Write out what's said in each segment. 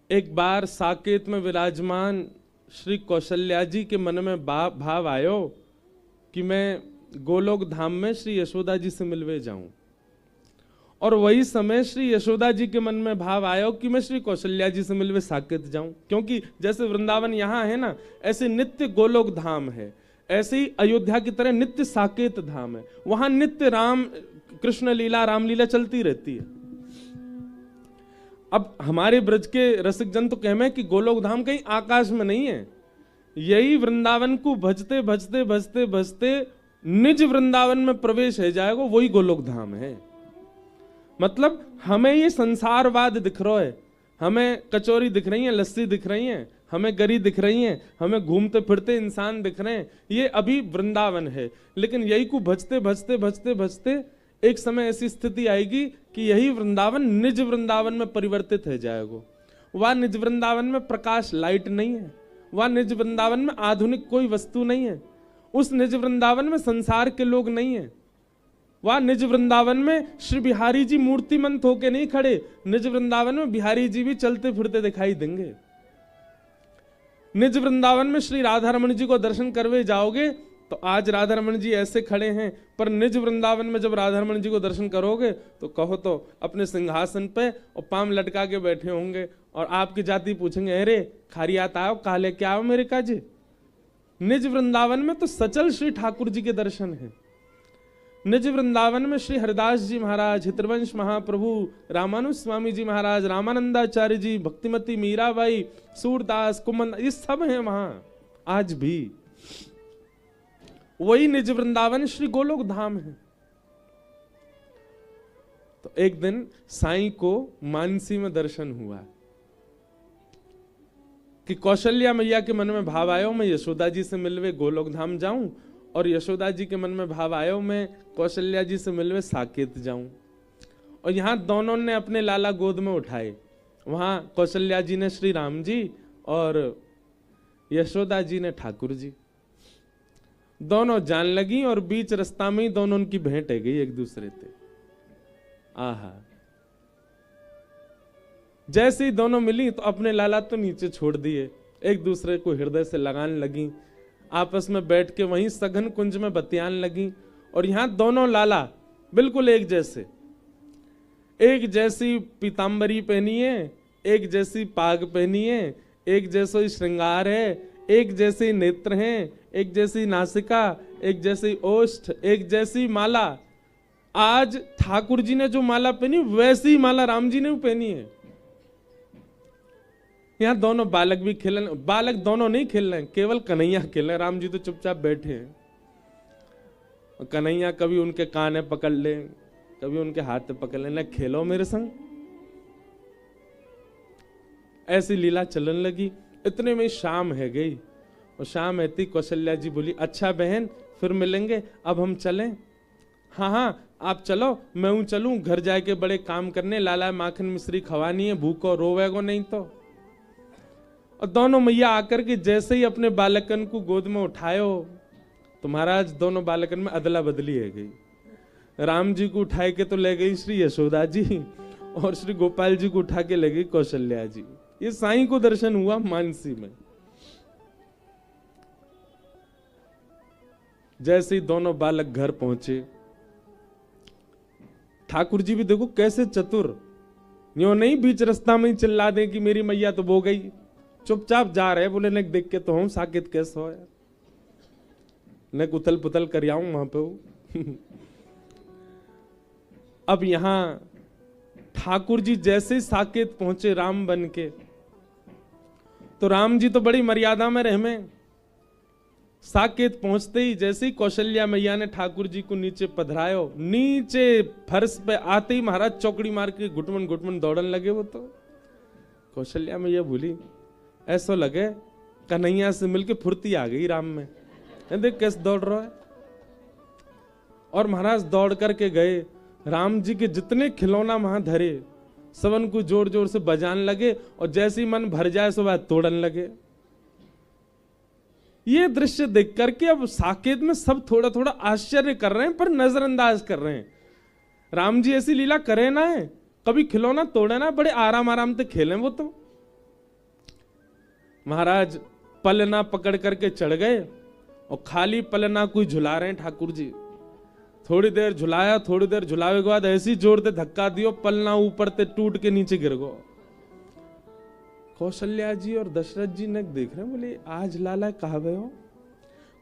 एक बार साकेत में विराजमान श्री कौशल्या जी के मन में भाव आयो कि मैं गोलोक धाम में श्री यशोदा जी से मिलवे जाऊं। और वही समय श्री यशोदा जी के मन में भाव आयो कि मैं श्री कौशल्या जी से मिलवे साकेत जाऊं, क्योंकि जैसे वृंदावन यहाँ है ना, ऐसे नित्य गोलोक धाम है, ऐसे ही अयोध्या की तरह नित्य साकेत धाम है। वहां नित्य राम कृष्ण लीला रामलीला चलती रहती है। अब हमारे ब्रज के रसिक जन तो कहमे कि गोलोक धाम कहीं आकाश में नहीं है, यही वृंदावन को भजते भजते भजते भजते निज वृंदावन में प्रवेश है जाएगा, वही गोलोक धाम है। मतलब हमें ये संसारवाद दिख रहा है, हमें कचौरी दिख रही है, लस्सी दिख रही है, हमें गरी दिख रही है, हमें घूमते फिरते इंसान दिख रहे हैं, ये अभी वृंदावन है। लेकिन यही को भजते भजते भजते भजते एक समय ऐसी स्थिति आएगी कि यही वृंदावन निज वृंदावन में परिवर्तित हो जाएगा। वह निज वृंदावन में प्रकाश लाइट नहीं है, वह निज वृंदावन में आधुनिक कोई वस्तु नहीं है, उस निज वृंदावन में संसार के लोग नहीं है, वह निज वृंदावन में श्री बिहारी जी मूर्तिमंत होके नहीं खड़े, निज वृंदावन में बिहारी जी भी चलते फिरते दिखाई देंगे। निज वृंदावन में श्री राधा रमण जी को दर्शन करवे जाओगे तो आज राधा रमण जी ऐसे खड़े हैं, पर निज वृंदावन में जब राधा रमण जी को दर्शन करोगे तो कहो तो अपने सिंहासन पे और पाम लटका के बैठे होंगे और आपकी जाति पूछेंगे, अरे खारियात आओ, काले क्या आओ मेरे काजे। निज वृंदावन में तो सचल श्री ठाकुर जी के दर्शन है। निज वृंदावन में श्री हरिदास जी महाराज, हितवंश महाप्रभु, रामानुज स्वामी जी महाराज, रामानंदाचार्य जी, भक्तिमती मीराबाई, सूरदास, कुमन, ये सब हैं वहां आज भी। वही निज वृंदावन श्री गोलोक धाम है। तो एक दिन साईं को मानसी में दर्शन हुआ कि कौशल्या मैया के मन में भाव आयो मैं यशोदा जी से मिलवे गोलोक धाम जाऊं, और यशोदा जी के मन में भाव आयो मैं कौशल्या जी से मिलवे साकेत जाऊं। और यहां दोनों ने अपने लाला गोद में उठाए। वहां कौशल्या जी ने श्री राम जी और यशोदा जी ने ठाकुर जी। दोनों जान लगी और बीच रास्ता में ही दोनों उनकी भेंट है गई एक दूसरे से। आहा, जैसे ही दोनों मिली तो अपने लाला तो नीचे छोड़ दिए, एक दूसरे को हृदय से लगाने लगी, आपस में बैठ के वहीं सघन कुंज में बतियान लगी। और यहां दोनों लाला बिल्कुल एक जैसे, एक जैसी पीतांबरी पहनी है, एक जैसी पाग पहनी है, एक जैसा श्रृंगार है, एक जैसे नेत्र हैं, एक जैसी नासिका, एक जैसी ओष्ठ, एक जैसी माला। आज ठाकुर जी ने जो माला पहनी वैसी माला राम जी ने भी पहनी है। यहां दोनों बालक भी खेल, बालक दोनों नहीं खेल रहे, केवल कन्हैया खेल रहे, राम जी तो चुपचाप बैठे हैं। कन्हैया कभी उनके कान पकड़ ले, कभी उनके हाथ पकड़ ले, ना खेलो मेरे संग। ऐसी लीला चलन लगी। इतने में शाम है गई, और शाम रहती कौशल्या जी बोली, अच्छा बहन फिर मिलेंगे, अब हम चलें। हाँ हाँ आप चलो, मैं हूं चलूं, घर जाके बड़े काम करने, लाला माखन मिश्री खवानी है, भूखो रोवेगो नहीं तो। और दोनों मैया आकर के जैसे ही अपने बालकन को गोद में उठायो तो महाराज दोनों बालकन में अदला बदली है गई। राम जी को उठाए के तो ले गई श्री यशोदा जी, और श्री गोपाल जी को उठा के ले गई कौशल्या जी। ये साईं को दर्शन हुआ मानसी में। जैसे ही दोनों बालक घर पहुंचे, ठाकुर जी भी देखो कैसे चतुर, यो नहीं बीच रास्ता में ही चिल्ला दे कि मेरी मैया तो बो गई, चुपचाप जा रहे, बोले ने देख के तो हम साकेत कैसे हो यार, ने उथल पुथल कर आऊं वहां पे। अब यहां ठाकुर जी जैसे ही साकेत पहुंचे राम बन के, तो राम जी तो बड़ी मर्यादा में रहमे। साकेत पहुंचते ही जैसे ही कौशल्या मैया ने ठाकुर जी को नीचे पधरायो, नीचे फर्श पे आते ही महाराज चौकड़ी मार के घुटमन घुटमन दौड़न लगे। वो तो कौशल्या मैया बोली, ऐसा लगे कन्हैया से मिलके फुर्ती आ गई राम में, देख कैसे दौड़ रहा है। और महाराज दौड़ करके गए, राम जी के जितने खिलौना वहां धरे सबन को जोर जोर से बजान लगे, और जैसे ही मन भर जाए सो बात तोड़न लगे। ये दृश्य देख करके अब साकेत में सब थोड़ा थोड़ा आश्चर्य कर रहे हैं, पर नजरअंदाज कर रहे हैं। राम जी ऐसी लीला करे ना है, कभी खिलौना तोड़े ना, बड़े आराम आराम से खेलें वो तो। महाराज पलना पकड़ करके चढ़ गए और खाली पलना कोई झुला रहे हैं ठाकुर जी। थोड़ी देर झुलाया, थोड़ी देर झुलावे के बाद ऐसी जोर से धक्का दियो पलना ऊपर ते टूट के नीचे गिर गो। कौशल्या जी और दशरथ जी ने देख रहे, बोले आज लाला कहाँ गए हो?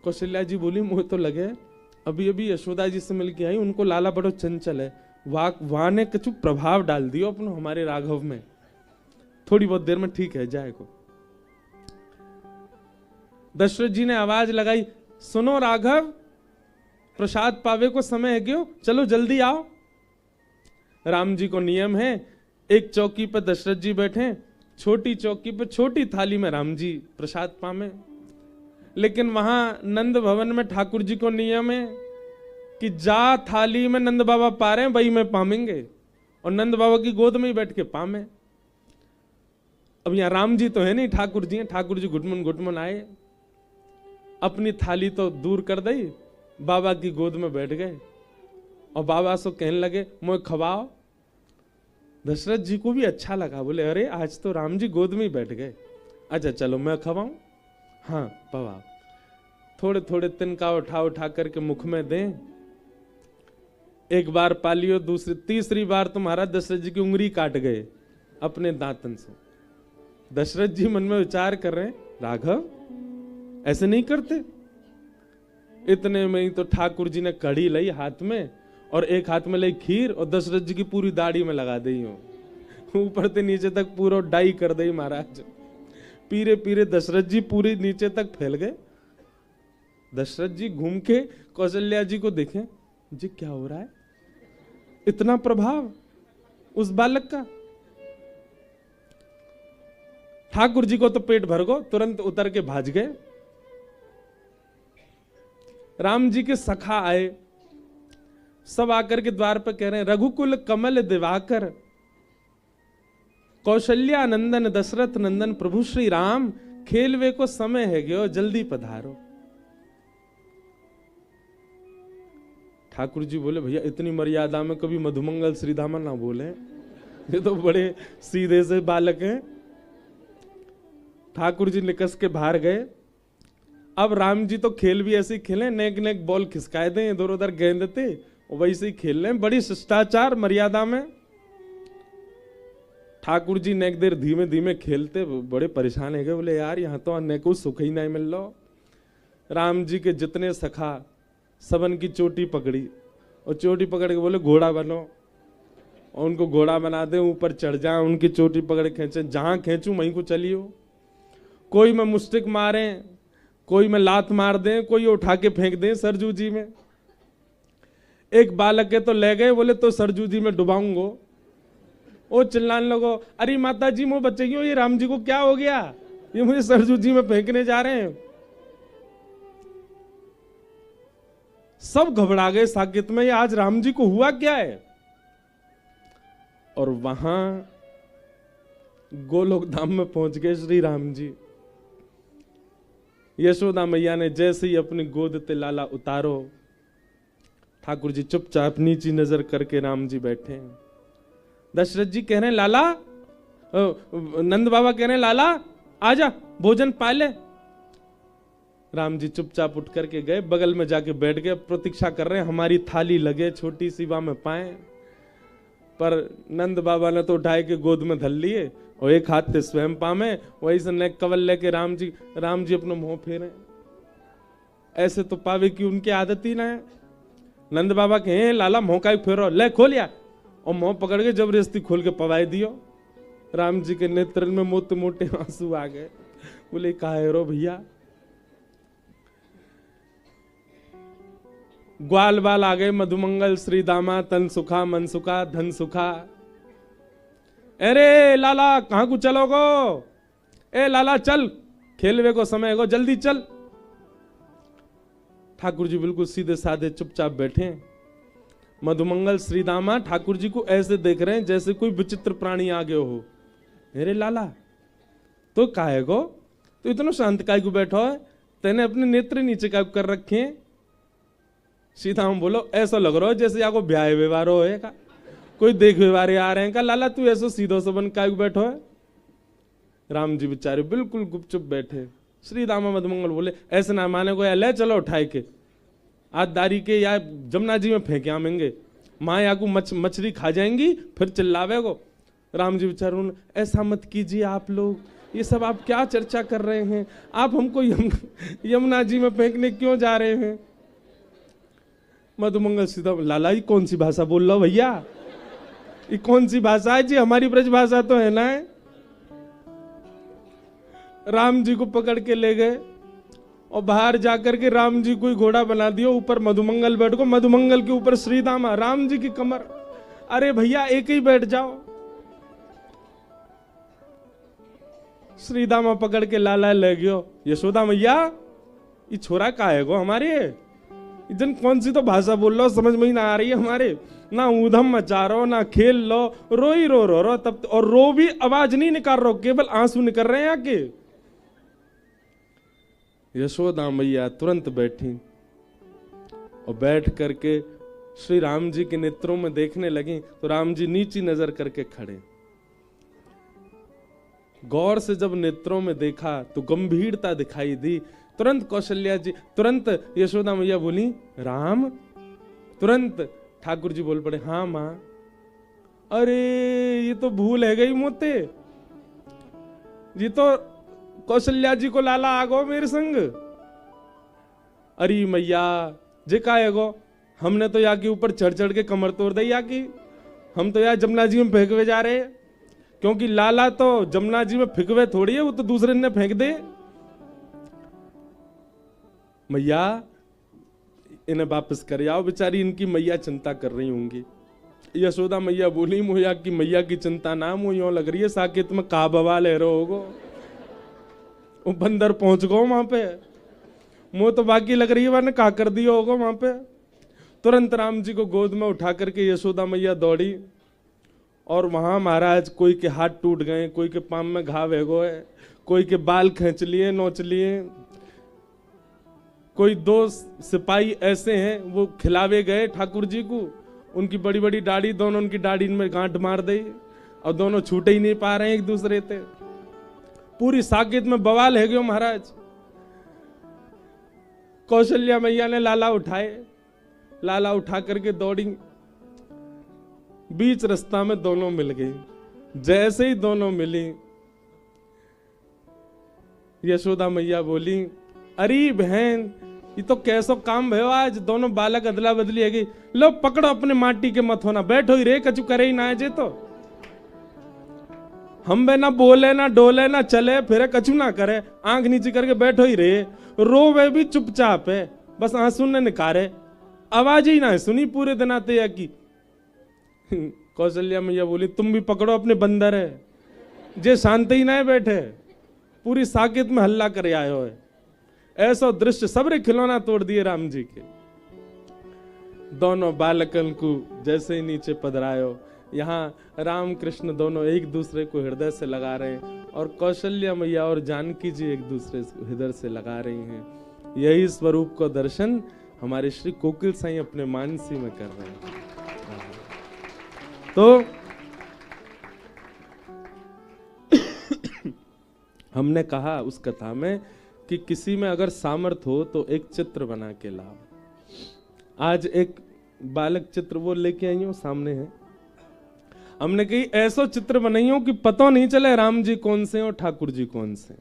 कौशल्या जी बोली मुझे तो लगे अभी अभी यशोदा जी से मिलके आई, उनको लाला बड़ो चंचल है, वहां ने कुछ प्रभाव डाल दियो अपने हमारे राघव में, थोड़ी बहुत देर में ठीक है जाएगा। दशरथ जी ने आवाज लगाई, सुनो राघव, प्रसाद पावे को समय है क्यों, चलो जल्दी आओ। राम जी को नियम है, एक चौकी पर दशरथ जी बैठे, छोटी चौकी पर छोटी थाली में राम जी प्रसाद पावे। लेकिन वहां नंद भवन में ठाकुर जी को नियम है कि जा थाली में नंद बाबा पा रहे हैं वही में पामेंगे, और नंद बाबा की गोद में ही बैठ के पामे। अब यहां राम जी तो है नहीं, ठाकुर जी हैं। ठाकुर जी घुटमन घुटमन आए, अपनी थाली तो दूर कर दी, बाबा की गोद में बैठ गए और बाबा से कहने लगे मुझे खवाओ। दशरथ जी को भी अच्छा लगा, बोले अरे आज तो राम जी गोद में ही बैठ गए, अच्छा चलो मैं खवाऊं। हाँ पवाओ। थोड़े थोड़े तिनका उठा उठा करके मुख में दें, एक बार पालियो, दूसरी तीसरी बार तुम्हारा दशरथ जी की उंगली काट गए अपने दांतन से। दशरथ जी मन में विचार कर रहे हैं, राघव ऐसे नहीं करते। इतने में ही तो ठाकुर जी ने कड़ी लाई हाथ में और एक हाथ में लाई खीर और दशरथ जी की पूरी दाढ़ी में लगा दी हो, ऊपर से नीचे तक पूरा डाई कर दी महाराज। पीरे पीरे दशरथ जी पूरे नीचे तक फैल गए। दशरथ जी घूम के कौशल्या जी को देखें, जी क्या हो रहा है, इतना प्रभाव उस बालक का। ठाकुर जी को तो पेट भर गो, तुरंत उतर के भाज गए। राम जी के सखा आए, सब आकर के द्वार पर कह रहे हैं, रघुकुल कमल दिवाकर कौशल्या नंदन दशरथ नंदन प्रभु श्री राम, खेलवे को समय है गयो जल्दी पधारो। ठाकुर जी बोले भैया इतनी मर्यादा में कभी मधुमंगल श्रीधामा ना बोले, ये तो बड़े सीधे से बालक हैं। ठाकुर जी निकस के बाहर गए। अब राम जी तो खेल भी ऐसे ही खेले, नेक नेक बॉल खिसकाए दें, इधर उधर गेंद थे, वैसे ही खेल रहे हैं बड़ी शिष्टाचार मर्यादा में। ठाकुर जी नेक देर धीमे धीमे खेलते, बड़े परेशान है गए, बोले यार यहाँ तो अन्य को सुख ही नहीं मिल रहा। राम जी के जितने सखा सबन की चोटी पकड़ी और चोटी पकड़ के बोले घोड़ा बनो, और उनको घोड़ा बना दे, ऊपर चढ़ जाए, उनकी चोटी पकड़ खींचे, जहां खींचू वहीं को चलियो। कोई में मुस्टिक मारे, कोई में लात मार दें, कोई उठा के फेंक दें सरजू जी में। एक बालक के तो ले गए, बोले तो सरजू जी में डुबाऊंगो। वो चिल्लाने लगो, अरे माता जी मुझे बच्चे क्यों, ये राम जी को क्या हो गया, ये मुझे सरजू जी में फेंकने जा रहे हैं। सब घबरा गए साकेत में, ये आज राम जी को हुआ क्या है। और वहां गोलोक धाम में पहुंच गए श्री राम जी। यशोदा मैया ने जैसे ही अपनी गोद ते लाला उतारो, ठाकुर जी चुपचाप नीची नजर करके राम जी बैठे हैं। दशरथ जी कह रहे हैं लाला, नंद बाबा कह रहे हैं लाला आजा भोजन पा ले। राम जी चुपचाप उठ करके गए, बगल में जाके बैठ गए, प्रतीक्षा कर रहे हैं हमारी थाली लगे, छोटी सी में पाए। पर नंद बाबा ने तो उठाए के गोद में धल लिए और एक हाथ से स्वयं पामे, वही से नेक कवल लेके राम जी अपना मुंह फेरे। ऐसे तो पावे की उनकी आदत ही ना है। नंद बाबा कहे लाला मुंह का फेरो, ले खोलिया, और मुंह पकड़ के जबरदस्ती खोल के पवाई दियो। राम जी के नेत्र में मोटे मोटे आंसू आ गए, बोले काहे रो भैया। ग्वाल बाल आ गए, मधुमंगल श्री दामा, तन सुखा मन सुखा धन सुखा। अरे लाला कहां को चलोगो, ए लाला चल, खेलवे को समय हो, जल्दी चल। ठाकुर जी बिल्कुल सीधे साधे चुपचाप बैठे। मधुमंगल श्री दामा ठाकुर जी को ऐसे देख रहे हैं जैसे कोई विचित्र प्राणी आ गए हो। अरे लाला तो काहे को, तो इतना शांत काय को बैठो है, तेने अपने नेत्र नीचे काय कर रखे हैं। सीधा हम बोलो ऐसा लग रहा है जैसे आपको ब्याह व्यवहार हो का, कोई देख व्यवहार आ रहे हैं का। लाला तू ऐसा सीधो से बन काय बैठो है। राम जी बेचारे बिल्कुल गुपचुप बैठे। श्री दामा मधुमंगल बोले ऐसे ना माने को, या ले चलो उठाए के आज दारी के या जमुना जी में फेंके आमेंगे, माँ या को मछली खा जाएंगी फिर चिल्लावे को। राम जी बेचारे ऐसा मत कीजिए आप लोग, ये सब आप क्या चर्चा कर रहे हैं, आप हमको यमुना जी में फेंकने क्यों जा रहे हैं। मधुमंगल सीधा लाला ये कौन सी भाषा बोल रहा हो भैया, ये कौन सी भाषा है जी, हमारी ब्रज भाषा तो है ना। राम जी को पकड़ के ले गए और बाहर जाकर के राम जी को घोड़ा बना दिया, ऊपर मधुमंगल बैठ को, मधुमंगल के ऊपर श्रीदामा, राम जी की कमर। अरे भैया एक ही बैठ जाओ। श्रीदामा पकड़ के लाला ले गयो। यशोदा मैया ये छोरा का है गो हमारे, इधन कौन सी तो भाषा बोल लो समझ में ही ना आ रही है हमारे, ना ऊधम मचा रहो ना खेल लो, रो ही रो तब, और रो भी आवाज नहीं निकाल रहे, केवल आंसू निकल रहे हैं आके। यशोदा मैया तुरंत बैठी और बैठ करके श्री राम जी के नेत्रों में देखने लगी तो राम जी नीची नजर करके खड़े। गौर से जब नेत्रों में देखा तो गंभीरता दिखाई दी। तुरंत कौशल्या जी, तुरंत यशोदा मैया बोली राम। तुरंत ठाकुर जी बोल पड़े हाँ मां। अरे ये तो भूल है गई मोते, ये तो कौशल्या जी को लाला आगो मेरे संग। अरे मैया जे का है गो, हमने तो यहाँ के ऊपर चढ़ चढ़ के कमर तोड़ दी या की, हम तो यहाँ जमुना जी में फेंकवे जा रहे हैं, क्योंकि लाला तो जमुना जी में फेंकवे थोड़ी है, वो तो दूसरे ने फेंक दे। मैया इन्हें वापस कर आओ, बेचारी इनकी मैया चिंता कर रही होंगी। यशोदा मैया बोली मुझे की मैया की चिंता ना, मुझे यूं लग रही है साकेत में का बवाल है रहोगो, वो बंदर पहुंच गो वहां पे, मुंह तो बाकी लग रही है वरना का कर दिया होगा वहां पे। तुरंत राम जी को गोद में उठा करके यशोदा मैया दौड़ी और वहां महाराज कोई के हाथ टूट गए, कोई के पांव में घाव है गो है, कोई के बाल खींच लिए नोच लिए, कोई दो सिपाही ऐसे हैं वो खिलावे गए ठाकुर जी को, उनकी बड़ी बड़ी दाढ़ी, दोनों उनकी दाढ़ी में गांठ मार दी और दोनों छूटे ही नहीं पा रहे हैं एक दूसरे से। पूरी साकेत में बवाल है गयो महाराज। कौशल्या मैया ने लाला उठाए, लाला उठा करके दौड़ी, बीच रास्ता में दोनों मिल गई। जैसे ही दोनों मिली यशोदा मैया बोली अरे बहन ये तो कैसो काम भयो आज, दोनों बालक अदला बदली है गई, लो पकड़ो अपने माटी के मत होना, बैठो ही रे कछु करे ही ना जे, तो हम बे ना बोले ना डोले ना चले फिर कछु ना करे, आंख नीचे करके बैठो ही रे, रोवे भी चुपचाप है, बस आंसू ने निकारे, आवाज ही ना है सुनी पूरे दिन आते या की। कौशल्या मैया बोली तुम भी पकड़ो अपने बंदर है, जे शांति ही ना बैठे, पूरी साकेत में हल्ला करे आयो है। ऐसा दृश्य सबरे खिलौना तोड़ दिए राम जी के। दोनों बालकन को जैसे ही नीचे पधरायो, यहाँ राम कृष्ण दोनों एक दूसरे को हृदय से लगा रहे हैं और कौशल्या मैया और जानकी जी एक दूसरे को हृदय से लगा रही हैं। यही स्वरूप को दर्शन हमारे श्री कोकिल साईं अपने मानसी में कर रहे हैं। तो हमने कहा उस कथा में कि किसी में अगर सामर्थ्य हो तो एक चित्र बना के लाओ। आज एक बालक चित्र वो लेके आई हो, सामने है। हमने कही ऐसा चित्र बनाई हो कि पता नहीं चले राम जी कौन से और ठाकुर जी कौन से।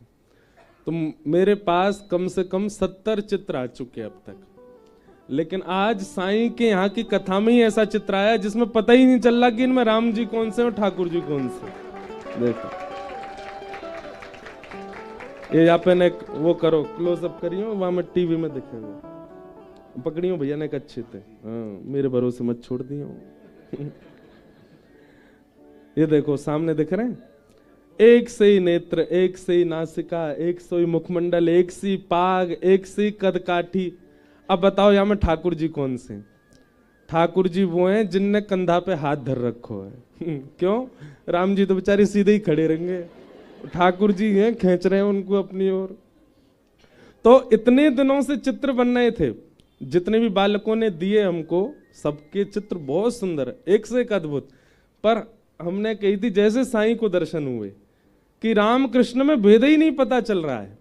तो मेरे पास कम से कम 70 चित्र आ चुके अब तक, लेकिन आज साईं के यहाँ की कथा में ही ऐसा चित्र आया जिसमें पता ही नहीं चल रहा कि इनमें राम जी कौन से और ठाकुर जी कौन से। देखो ये यहाँ पे ने वो करो, क्लोजअप करियो, वहां में टीवी में दिखेगा, पकड़ियो भैया ने अच्छे थे, हाँ मेरे भरोसे मत छोड़ दियो। ये देखो सामने दिख रहे हैं, एक से ही नेत्र, एक से ही नासिका, एक से ही मुखमंडल, एक सी पाग, एक सी कद काठी। अब बताओ यहाँ में ठाकुर जी कौन से? ठाकुर जी वो हैं जिनने कंधा पे हाथ धर रखो है। क्यों? राम जी तो बेचारे सीधे ही खड़े रहेंगे, ठाकुर जी हैं खींच रहे हैं उनको अपनी ओर। तो इतने दिनों से चित्र बन रहे थे, जितने भी बालकों ने दिए हमको, सबके चित्र बहुत सुंदर, एक से एक अद्भुत। पर हमने कही थी जैसे साईं को दर्शन हुए कि राम कृष्ण में भेद ही नहीं पता चल रहा है,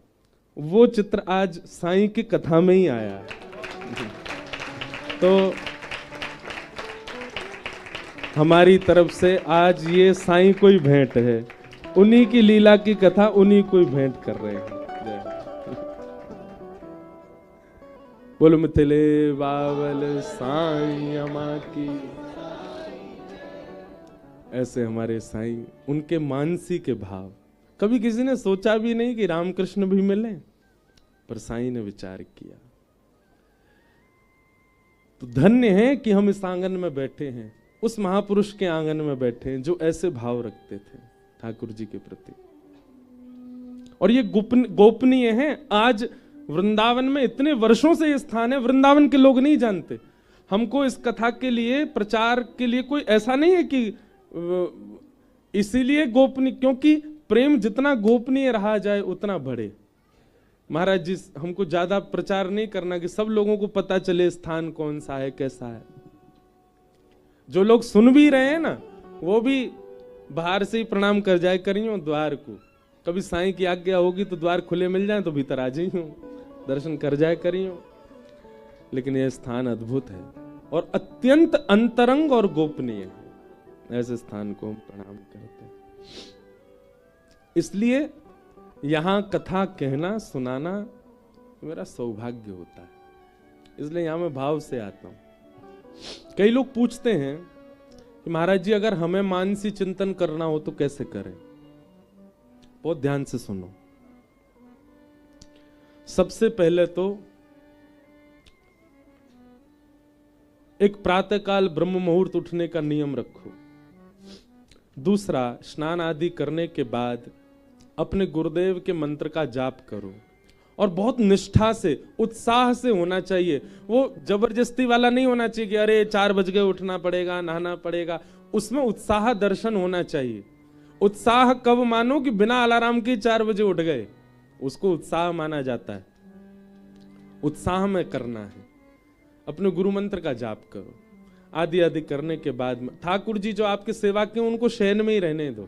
वो चित्र आज साईं की कथा में ही आया है। तो हमारी तरफ से आज ये साईं कोई भेंट है, उन्हीं की लीला की कथा उन्हीं कोई भेंट कर रहे हैं। बोलो मिथिले बावल साईं अमा की। ऐसे हमारे साईं, उनके मानसी के भाव, कभी किसी ने सोचा भी नहीं कि रामकृष्ण भी मिले, पर साईं ने विचार किया। तो धन्य है कि हम इस आंगन में बैठे हैं, उस महापुरुष के आंगन में बैठे हैं जो ऐसे भाव रखते थे ठाकुर जी के प्रति। और ये गोपनीय है। आज वृंदावन में इतने वर्षों से ये स्थान है, वृंदावन के लोग नहीं जानते। हमको इस कथा के लिए, प्रचार के लिए कोई ऐसा नहीं है कि इसीलिए गोपनीय, क्योंकि प्रेम जितना गोपनीय रहा जाए उतना बढ़े। महाराज जी हमको ज्यादा प्रचार नहीं करना कि सब लोगों को पता चले स्थान कौन सा है, कैसा है। जो लोग सुन भी रहे हैं ना, वो भी बाहर से ही प्रणाम कर जाए करियो द्वार को। कभी साईं की आज्ञा होगी तो द्वार खुले मिल जाए तो भीतर आ जाइयो, दर्शन कर जाए करियो। लेकिन यह स्थान अद्भुत है और अत्यंत अंतरंग और गोपनीय है। ऐसे स्थान को हम प्रणाम करते हैं। इसलिए यहां कथा कहना, सुनाना मेरा सौभाग्य होता है, इसलिए यहां मैं भाव से आता हूं। कई लोग पूछते हैं कि महाराज जी अगर हमें मानसी चिंतन करना हो तो कैसे करें। बहुत ध्यान से सुनो। सबसे पहले तो एक प्रातःकाल ब्रह्म मुहूर्त उठने का नियम रखो। दूसरा, स्नान आदि करने के बाद अपने गुरुदेव के मंत्र का जाप करो और बहुत निष्ठा से, उत्साह से होना चाहिए। वो जबरदस्ती वाला नहीं होना चाहिए कि अरे 4 बज गए उठना पड़ेगा, नहाना पड़ेगा। उसमें उत्साह दर्शन होना चाहिए। उत्साह कब मानो कि बिना अलार्म के 4 बजे उठ गए, उसको उत्साह माना जाता है। उत्साह में करना है। अपने गुरु मंत्र का जाप करो। आदि आदि करने के बाद में ठाकुर जी जो आपके सेवा के, उनको शयन में ही रहने दो।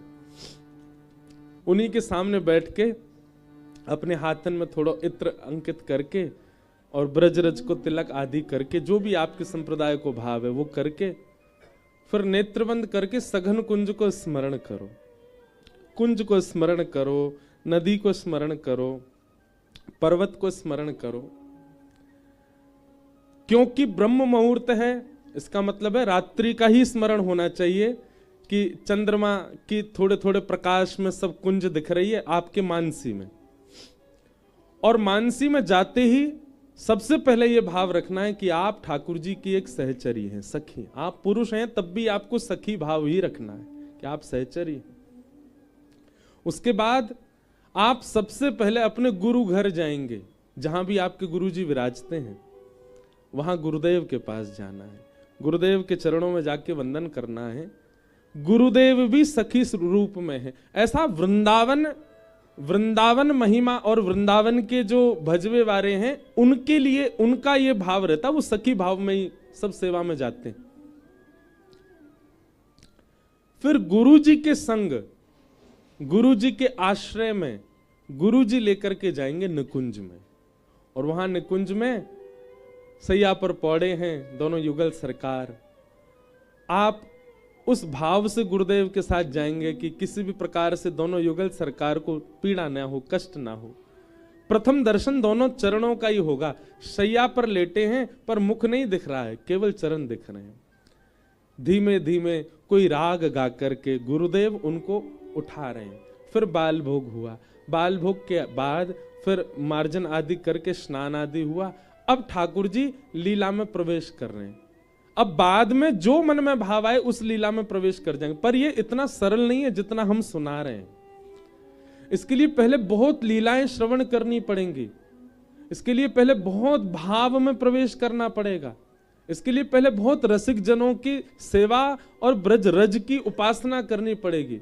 उन्हीं के सामने बैठ के अपने हाथन में थोड़ा इत्र अंकित करके और ब्रजरज को तिलक आदि करके, जो भी आपके संप्रदाय को भाव है वो करके, फिर नेत्रबंद करके सघन कुंज को स्मरण करो। कुंज को स्मरण करो, नदी को स्मरण करो, पर्वत को स्मरण करो। क्योंकि ब्रह्म मुहूर्त है, इसका मतलब है रात्रि का ही स्मरण होना चाहिए कि चंद्रमा की थोड़े थोड़े प्रकाश में सब कुंज दिख रही है आपके मानसी में। और मानसी में जाते ही सबसे पहले यह भाव रखना है कि आप ठाकुर जी की एक सहचरी हैं, सखी। आप पुरुष हैं तब भी आपको सखी भाव ही रखना है कि आप सहचरी हैं। उसके बाद आप सबसे पहले अपने गुरु घर जाएंगे, जहां भी आपके गुरु जी विराजते हैं वहां गुरुदेव के पास जाना है। गुरुदेव के चरणों में जाके वंदन करना है। गुरुदेव भी सखी रूप में है। ऐसा वृंदावन महिमा और वृंदावन के जो भजवे वाले हैं उनके लिए उनका ये भाव रहता, वो सखी भाव में ही सब सेवा में जाते हैं। फिर गुरु जी के संग, गुरु जी के आश्रय में गुरु जी लेकर के जाएंगे निकुंज में। और वहां निकुंज में सैया पर पौड़े हैं दोनों युगल सरकार। आप उस भाव से गुरुदेव के साथ जाएंगे कि किसी भी प्रकार से दोनों युगल सरकार को पीड़ा ना हो, कष्ट ना हो। प्रथम दर्शन दोनों चरणों का ही होगा। सैया पर लेटे हैं पर मुख नहीं दिख रहा है, केवल चरण दिख रहे हैं। धीमे धीमे कोई राग गा करके गुरुदेव उनको उठा रहे हैं। फिर बाल भोग हुआ। बाल भोग के बाद फिर मार्जन आदि करके स्नान आदि हुआ। अब ठाकुर जी लीला में प्रवेश कर रहे हैं। अब बाद में जो मन में भाव आए उस लीला में प्रवेश कर जाएंगे। पर यह इतना सरल नहीं है जितना हम सुना रहे हैं। इसके लिए पहले बहुत लीलाएं श्रवण करनी पड़ेंगी। इसके लिए पहले बहुत भाव में प्रवेश करना पड़ेगा। इसके लिए पहले बहुत रसिक जनों की सेवा और ब्रज रज की उपासना करनी पड़ेगी।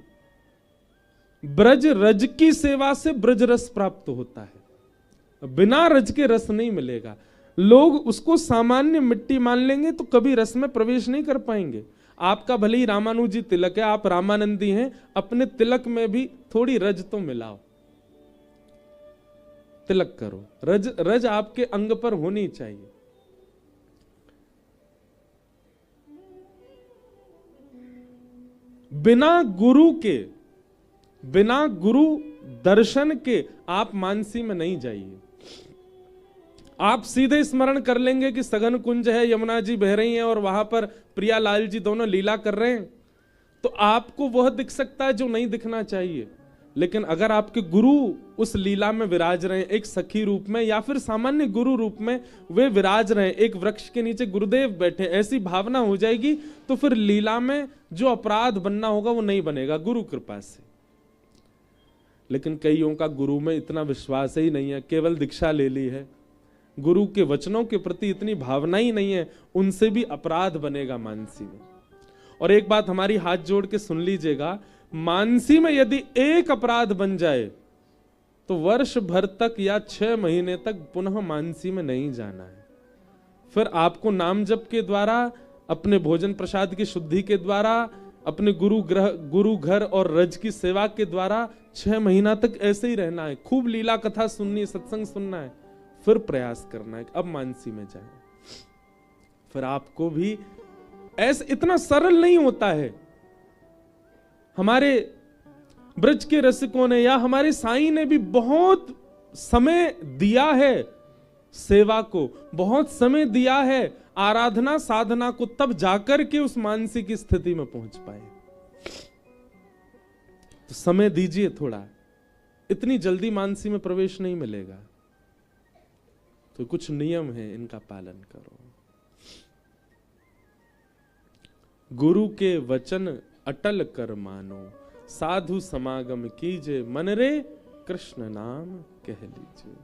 ब्रज रज की सेवा से ब्रज रस प्राप्त होता है, बिना रज के रस नहीं मिलेगा। लोग उसको सामान्य मिट्टी मान लेंगे तो कभी रस में प्रवेश नहीं कर पाएंगे। आपका भले ही रामानुजी तिलक है, आप रामानंदी हैं, अपने तिलक में भी थोड़ी रज तो मिलाओ, तिलक करो, रज आपके अंग पर होनी चाहिए। बिना गुरु के, बिना गुरु दर्शन के आप मानसी में नहीं जाइए। आप सीधे स्मरण कर लेंगे कि सघन कुंज है, यमुना जी बह रही हैं और वहां पर प्रियालाल जी दोनों लीला कर रहे हैं, तो आपको वह दिख सकता है जो नहीं दिखना चाहिए। लेकिन अगर आपके गुरु उस लीला में विराज रहे हैं, एक सखी रूप में या फिर सामान्य गुरु रूप में वे विराज रहे हैं, एक वृक्ष के नीचे गुरुदेव बैठे, ऐसी भावना हो जाएगी तो फिर लीला में जो अपराध बनना होगा वो नहीं बनेगा गुरु कृपा से। लेकिन कईयों का गुरु में इतना विश्वास ही नहीं है, केवल दीक्षा ले ली है, गुरु के वचनों के प्रति इतनी भावना ही नहीं है, उनसे भी अपराध बनेगा मानसी में। और एक बात हमारी हाथ जोड़ के सुन लीजिएगा, मानसी में यदि एक अपराध बन जाए तो वर्ष भर तक या 6 महीने तक पुनः मानसी में नहीं जाना है। फिर आपको नाम जप के द्वारा, अपने भोजन प्रसाद की शुद्धि के द्वारा, अपने गुरु घर और रज की सेवा के द्वारा 6 महीना तक ऐसे ही रहना है, खूब लीला कथा सुननी है, सत्संग सुनना है, फिर प्रयास करना है अब मानसी में जाए। फिर आपको भी ऐसे, इतना सरल नहीं होता है। हमारे ब्रज के रसिकों ने या हमारे साईं ने भी बहुत समय दिया है सेवा को, बहुत समय दिया है आराधना साधना को, तब जाकर के उस मानसी की स्थिति में पहुंच पाए। तो समय दीजिए थोड़ा, इतनी जल्दी मानसी में प्रवेश नहीं मिलेगा। तो कुछ नियम है, इनका पालन करो। गुरु के वचन अटल कर मानो, साधु समागम कीजे, मन रे कृष्ण नाम कह लीजिए।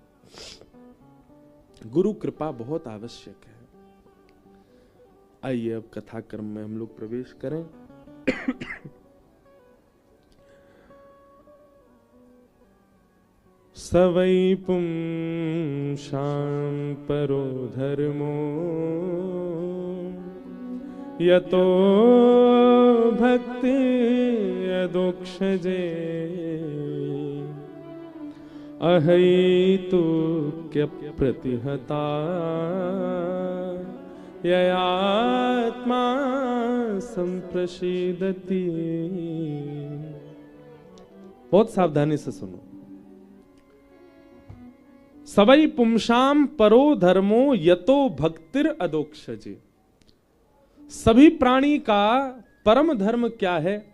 गुरु कृपा बहुत आवश्यक है। आइए अब कथा क्रम में हम लोग प्रवेश करें। सवै पुंसां परो धर्मो, यतो भक्ति यदोक्षजे, अहैतुक्य प्रतिहता, ययात्मा संप्रसीदति। बहुत सावधानी से सुनो। सवै पुंसां परो धर्मो, यतो भक्तिर अदोक्षजे। सभी प्राणी का परम धर्म क्या है?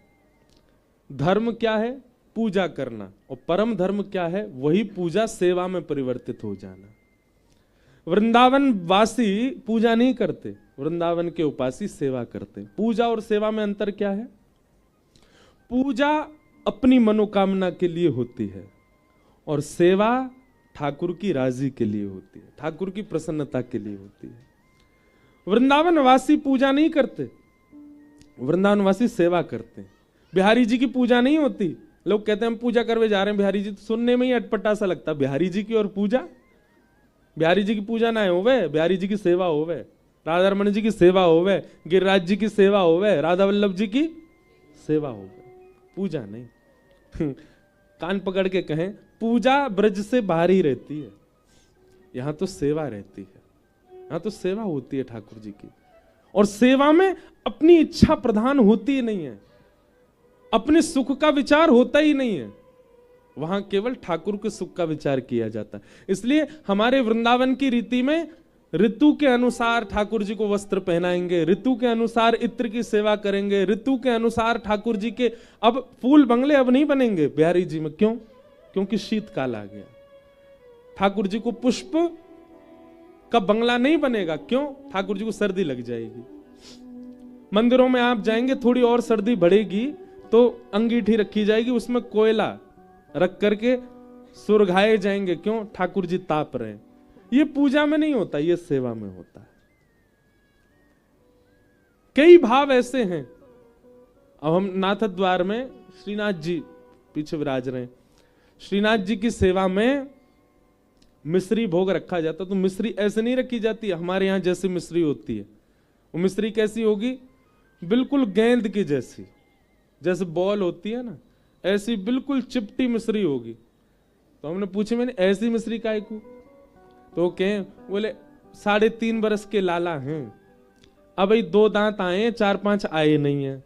धर्म क्या है? पूजा करना। और परम धर्म क्या है? वही पूजा सेवा में परिवर्तित हो जाना। वृंदावन वासी पूजा नहीं करते, वृंदावन के उपासी सेवा करते। पूजा और सेवा में अंतर क्या है? पूजा अपनी मनोकामना के लिए होती है और सेवा ठाकुर की राजी के लिए होती है, ठाकुर की प्रसन्नता के लिए होती है। वृंदावन वासी पूजा नहीं करते, वृंदावन वासी सेवा करते हैं। बिहारी जी की पूजा नहीं होती। लोग कहते हैं हम पूजा करवे जा रहे हैं बिहारी जी, तो सुनने में ही अटपटा सा लगता। बिहारी जी की और पूजा, बिहारी जी की पूजा ना होवे, बिहारी जी की सेवा होवे, राधा रमन जी की सेवा होवे, गिरिराज जी की सेवा होवे, राधा वल्लभ जी की सेवा होवे, पूजा नहीं। कान पकड़ के कहें, पूजा ब्रज से बाहर ही रहती है, यहां तो सेवा रहती है, यहां तो सेवा होती है ठाकुर जी की। और सेवा में अपनी इच्छा प्रधान होती ही नहीं है, अपने सुख का विचार होता ही नहीं है, वहां केवल ठाकुर के सुख का विचार किया जाता है। इसलिए हमारे वृंदावन की रीति में ऋतु के अनुसार ठाकुर जी को वस्त्र पहनाएंगे, ऋतु के अनुसार इत्र की सेवा करेंगे, ऋतु के अनुसार ठाकुर जी के अब फूल बंगले अब नहीं बनेंगे बिहारी जी में। क्यों? क्योंकि शीतकाल आ गया। ठाकुर जी को पुष्प का बंगला नहीं बनेगा। क्यों? ठाकुर जी को सर्दी लग जाएगी। मंदिरों में आप जाएंगे, थोड़ी और सर्दी बढ़ेगी तो अंगीठी रखी जाएगी, उसमें कोयला रख करके सुरघाए जाएंगे। क्यों? ठाकुर जी ताप रहे हैं। ये पूजा में नहीं होता, ये सेवा में होता है। कई भाव ऐसे हैं। अब हम नाथ द्वार में श्रीनाथ जी पीछे विराज रहे हैं, श्रीनाथ जी की सेवा में मिश्री भोग रखा जाता, तो मिश्री ऐसे नहीं रखी जाती हमारे यहां जैसे मिश्री होती है। वो मिश्री कैसी होगी? बिल्कुल गेंद की जैसी, जैसे बॉल होती है ना, ऐसी बिल्कुल चिपटी मिश्री होगी। तो हमने पूछे, मैंने ऐसी मिश्री काहे को? तो कहें, बोले 3.5 बरस के लाला हैं, अब 2 दांत आए हैं, 4-5 आए नहीं है।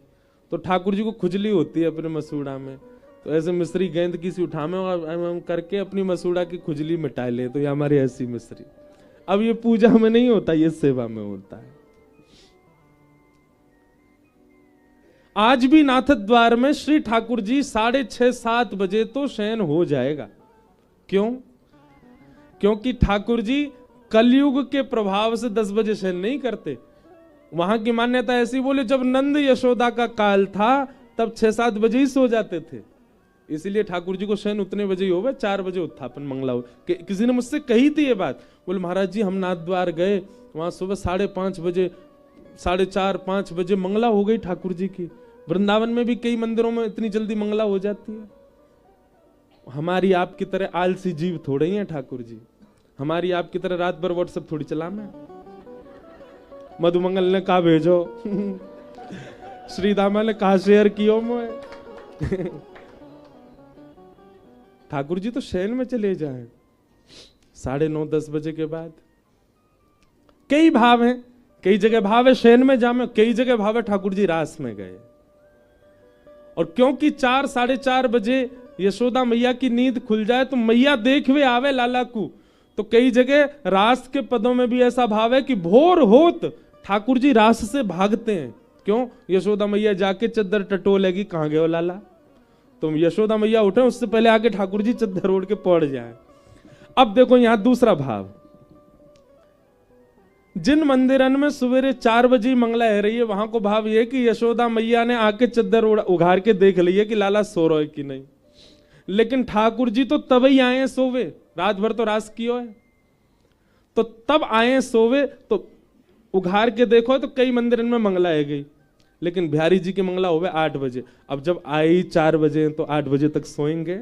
तो ठाकुर जी को खुजली होती है अपने मसूड़ा में, तो ऐसे मिश्री गेंद की सी उठावे और हम करके अपनी मसूड़ा की खुजली मिटा ले, तो ये हमारी ऐसी मिश्री। अब ये पूजा में नहीं होता, ये सेवा में होता है। आज भी नाथ द्वार में श्री ठाकुर जी 6:30-7 बजे तो शयन हो जाएगा। क्यों? क्योंकि ठाकुर जी कलयुग के प्रभाव से 10 बजे शयन नहीं करते। वहां की मान्यता ऐसी, बोले जब नंद यशोदा का काल था तब 6-7 बजे ही सो जाते थे, इसलिए ठाकुर जी को शयन उतने बजे ही होगा, 4 बजे उत्थापन मंगला हो। किसी ने मुझसे कही थी ये बात, बोले महाराज जी हम नाथ द्वार गए, वहां सुबह 5:30 बजे, 4:30-5 बजे मंगला हो गई ठाकुर जी की। वृंदावन में भी कई मंदिरों में इतनी जल्दी मंगला हो जाती है। हमारी आपकी तरह आलसी जीव थोड़े ही हैं ठाकुर जी, हमारी आपकी तरह रात भर व्हाट्सएप थोड़ी चलाना है। मधुमंगल ने कहा भेजो श्रीदामा ने कहा शेयर कियो मोए ठाकुर जी तो शयन में चले जाएं 9:30-10 बजे के बाद। कई भाव हैं, कई जगह भाव है शयन में जामे, कई जगह भाव है ठाकुर जी रास में गए। और क्योंकि 4-4:30 बजे यशोदा मैया की नींद खुल जाए तो मैया देख वे आवे लाला को, तो कई जगह रास के पदों में भी ऐसा भाव है कि भोर होत ठाकुर जी रास से भागते हैं। क्यों? यशोदा मैया जाके चद्दर टटोलेगी, कहां गए हो लाला? तो यशोदा मैया उठे उससे पहले आके ठाकुर जी चद्दर ओढ़ के पड़ जाए। अब देखो यहां दूसरा भाव, जिन मंदिरन में सवेरे 4 बजे मंगला है रही है, वहां को भाव यह कि यशोदा मैया ने आके चद्दर उघार के देख ली है कि लाला सो रहा है कि नहीं। लेकिन ठाकुर जी तो तब ही आए सोवे, रात भर तो रास कियो है, तो तब आए सोवे, तो उघार के देखो तो कई मंदिरन में मंगला है गई, लेकिन बिहारी जी की मंगला होवे 8 बजे। अब जब आई 4 बजे तो 8 बजे तक सोएंगे,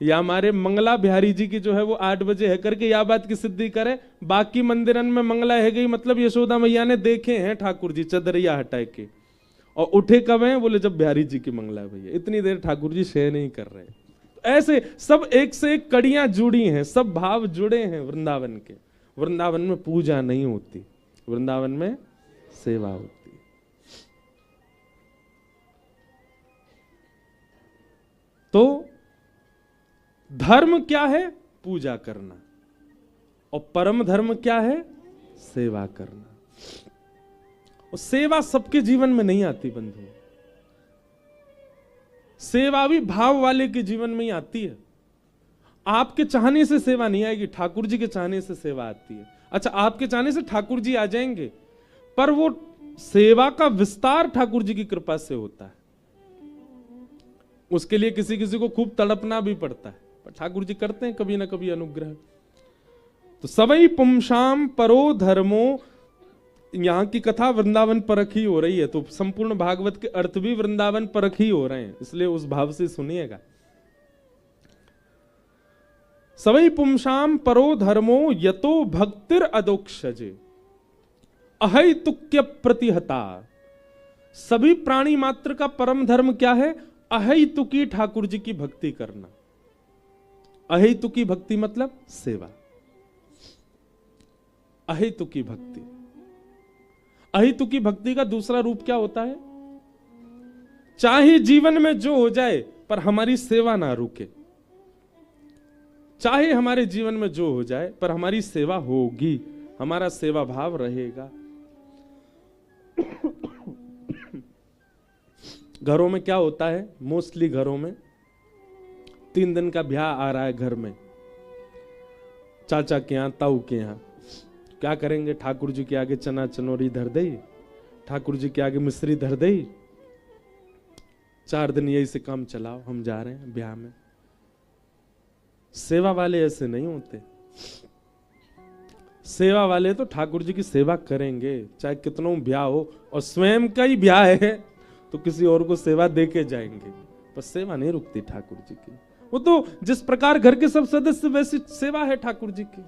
या हमारे मंगला बिहारी जी की जो है वो 8 बजे है करके या बात की सिद्धि करे। बाकी मंदिरन में मंगला है गई, मतलब यशोदा मैया ने देखे हैं ठाकुर जी चदरिया हटाए के, और उठे कब हैं? बोले जब बिहारी जी की मंगला है भैया, इतनी देर ठाकुर जी शयन नहीं कर रहे। ऐसे सब एक से एक कड़ियां जुड़ी हैं, सब भाव जुड़े हैं वृंदावन के। वृंदावन में पूजा नहीं होती, वृंदावन में सेवा होती। तो धर्म क्या है? पूजा करना। और परम धर्म क्या है? सेवा करना। और सेवा सबके जीवन में नहीं आती बंधु, सेवा भी भाव वाले के जीवन में ही आती है। आपके चाहने से सेवा नहीं आएगी, ठाकुर जी के चाहने से सेवा आती है। अच्छा, आपके चाहने से ठाकुर जी आ जाएंगे, पर वो सेवा का विस्तार ठाकुर जी की कृपा से होता है। उसके लिए किसी किसी को खूब तड़पना भी पड़ता है, पर ठाकुर जी करते हैं कभी ना कभी अनुग्रह। तो सवई पुंसाम परो धर्मो, यहां की कथा वृंदावन परख ही हो रही है, तो संपूर्ण भागवत के अर्थ भी वृंदावन परख ही हो रहे हैं, इसलिए उस भाव से सुनिएगा। सवई पुंसाम परो धर्मो यतो भक्तिर अदोक्षजे अहैतुक्य प्रतिहता। सभी प्राणी मात्र का परम धर्म क्या है? अहैतुकी ठाकुर जी की भक्ति करना। अहैतुकी भक्ति मतलब सेवा। अहैतुकी भक्ति, अहैतुकी भक्ति का दूसरा रूप क्या होता है? चाहे जीवन में जो हो जाए पर हमारी सेवा ना रुके, चाहे हमारे जीवन में जो हो जाए पर हमारी सेवा होगी, हमारा सेवा भाव रहेगा। घरों में क्या होता है? मोस्टली घरों में 3 दिन का ब्याह आ रहा है घर में, चाचा के यहां, ताऊ के यहां, क्या करेंगे? ठाकुर जी के आगे चना चनोरी धर दे, ठाकुर जी के आगे मिश्री धर दे, 4 दिन यही से काम चलाओ, हम जा रहे हैं ब्याह में। सेवा वाले ऐसे नहीं होते। सेवा वाले तो ठाकुर जी की सेवा करेंगे, चाहे कितनों ब्याह हो, और स्वयं का ही ब्याह है तो किसी और को सेवा दे के जाएंगे, पर सेवा नहीं रुकती ठाकुर जी की। वो तो जिस प्रकार घर के सब सदस्य वैसी सेवा है ठाकुर जी की,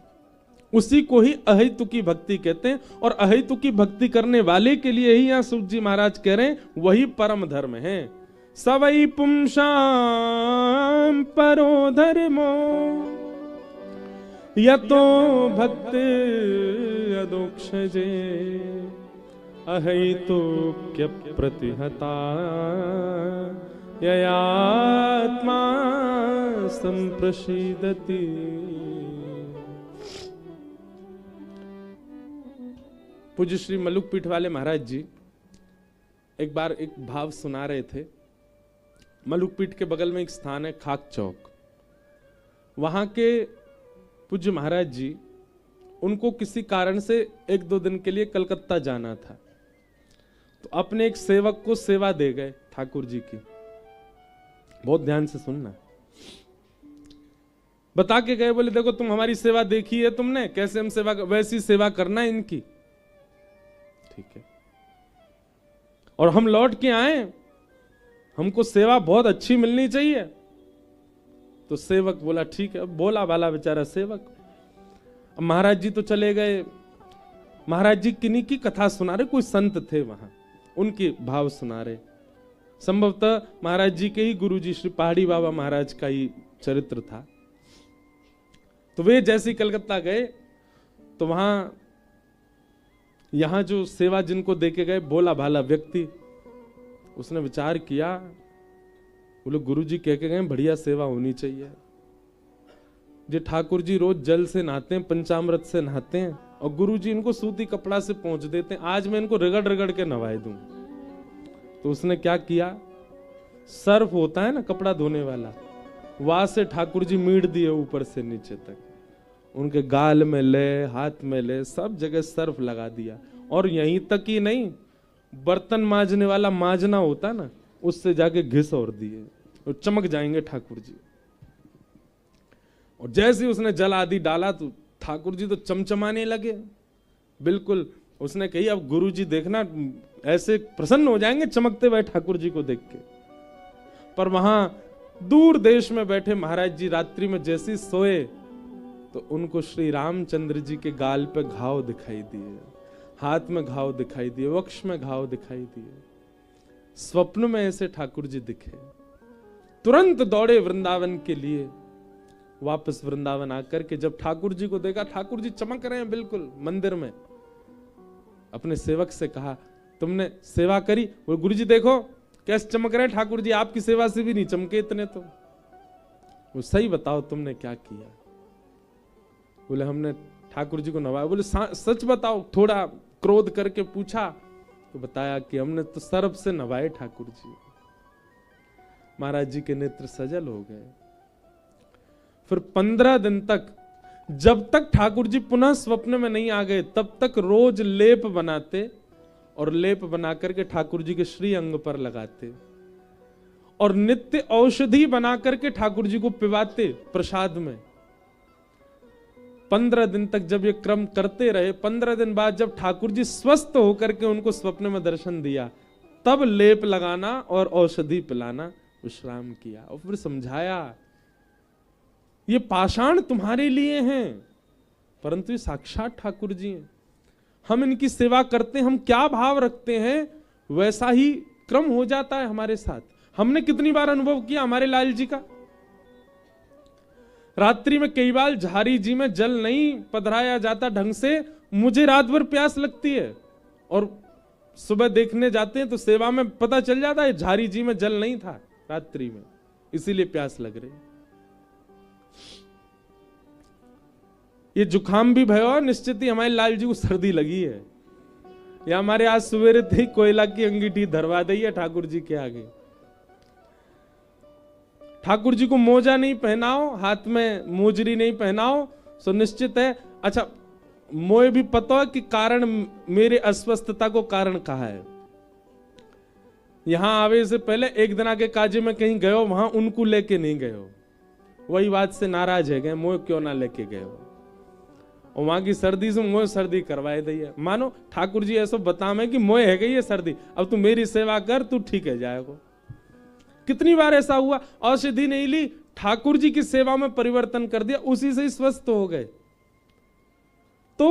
उसी को ही अहेतुकी भक्ति कहते हैं। और अहेतुकी भक्ति करने वाले के लिए ही यहाँ सूत जी महाराज कह रहे हैं वही परम धर्म है। सवई पुंसाम परो धर्मो यतो भक्त अदोक्षजे अहेतुक्य प्रतिहता ययात्मा संप्रसीदति। पूज्य श्री मलुक पीठ वाले महाराज जी एक बार एक भाव सुना रहे थे। मलुक पीठ के बगल में एक स्थान है खाक चौक, वहां के पूज्य महाराज जी उनको किसी कारण से 1-2 दिन के लिए कलकत्ता जाना था, तो अपने एक सेवक को सेवा दे गए ठाकुर जी की। बहुत ध्यान से सुनना। बता के गए, बोले देखो तुम हमारी सेवा देखी है तुमने, कैसे हम सेवा, वैसी सेवा करना है इनकी, ठीक है। और हम लौट के आए, हमको सेवा बहुत अच्छी मिलनी चाहिए। तो सेवक बोला ठीक है, बोला वाला बेचारा सेवक। अब महाराज जी तो चले गए। महाराज जी किन्हीं की कथा सुना रहे, कोई संत थे वहां, उनके भाव सुना रहे। संभवतः महाराज जी के ही गुरुजी श्री पहाड़ी बाबा महाराज का ही चरित्र था। तो वे जैसे ही कलकत्ता गए तो वहां यहां जो सेवा जिनको देके गए बोला भाला व्यक्ति, उसने विचार किया, बोले गुरुजी कह के गए बढ़िया सेवा होनी चाहिए। जे ठाकुर जी रोज जल से नहाते हैं, पंचामृत से नहाते हैं, और गुरुजी इनको सूती कपड़ा से पहुंच देते हैं, आज मैं इनको रगड़ रगड़ के नहवाए दूं। तो उसने क्या किया, सर्फ होता है ना कपड़ा धोने वाला, वहां से ठाकुर जी मीड़ दिए ऊपर से नीचे तक, उनके गाल में ले, हाथ में ले, सब जगह सर्फ लगा दिया। और यहीं तक ही नहीं, बर्तन मांजने वाला मांजना होता ना, उससे जाके घिस और दिए, और चमक जाएंगे ठाकुर जी। और जैसे उसने जल आदि डाला तो ठाकुर जी तो चमचमाने लगे बिल्कुल। उसने कही अब गुरु जी देखना ऐसे प्रसन्न हो जाएंगे चमकते हुए ठाकुर जी को देख के। पर वहां दूर देश में बैठे महाराज जी रात्रि में जैसे सोए तो उनको श्री रामचंद्र जी के गाल पे घाव दिखाई दिए, हाथ में घाव दिखाई दिए, वक्ष में घाव दिखाई दिए। स्वप्न में ऐसे ठाकुर जी दिखे, तुरंत दौड़े वृंदावन के लिए। वापस वृंदावन आकर के जब ठाकुर जी को देखा, ठाकुर जी चमक रहे हैं बिल्कुल मंदिर में, अपने सेवक से कहा तुमने सेवा करी? वो गुरु जी देखो कैसे चमक रहे हैं ठाकुर जी, आपकी सेवा से भी नहीं चमके इतने तो। वो सही बताओ तुमने क्या किया? बोले हमने ठाकुर जी को नवाया। बोले सच बताओ, थोड़ा क्रोध करके पूछा तो बताया कि हमने तो सर्फ से नवाए ठाकुर जी। महाराज जी के नेत्र सजल हो गए। फिर 15 दिन तक, जब तक ठाकुर जी पुनः स्वप्न में नहीं आ गए, तब तक रोज लेप बनाते और लेप बना करके ठाकुर जी के श्री अंग पर लगाते और नित्य औषधि बना करके ठाकुर जी को पिवाते प्रसाद में। 15 दिन तक जब ये क्रम करते रहे, 15 दिन बाद जब ठाकुर जी स्वस्थ होकर के उनको स्वप्न में दर्शन दिया, तब लेप लगाना और औषधि पिलाना विश्राम किया। और फिर समझाया ये पाषाण तुम्हारे लिए हैं, परंतु ये साक्षात ठाकुर जी हैं। हम इनकी सेवा करते हैं, हम क्या भाव रखते हैं वैसा ही क्रम हो जाता है हमारे साथ। हमने कितनी बार अनुभव किया हमारे लाल जी का। रात्रि में कई बार झारी जी में जल नहीं पधराया जाता ढंग से, मुझे रात भर प्यास लगती है और सुबह देखने जाते हैं तो सेवा में पता चल जाता है झारी जी में जल नहीं था रात्रि में, इसीलिए प्यास लग रही। ये जुकाम भी भयो, निश्चित ही हमारे लाल जी को सर्दी लगी है, या हमारे आज सवेरे थे कोयला की अंगीठी धरवा दी है ठाकुर जी के आगे। ठाकुर जी को मोजा नहीं पहनाओ, हाथ में मोजरी नहीं पहनाओ, सो निश्चित है। अच्छा, मोए भी पता है कि कारण मेरे अस्वस्थता को कारण कहा है। यहां आवे से पहले एक दिन आके काजे में कहीं गए हो, वहां उनको लेके नहीं गए हो, वही बात से नाराज है गए, मोए क्यों ना लेके गए हो। और वहां की सर्दी से मोए सर्दी करवाए दी है। मानो ठाकुर जी ऐसा बतावे कि मोए है गई है सर्दी, अब तू मेरी सेवा कर, तू ठीक है जाएगा। कितनी बार ऐसा हुआ, औषधि नहीं ली, ठाकुर जी की सेवा में परिवर्तन कर दिया, उसी से ही स्वस्थ हो गए। तो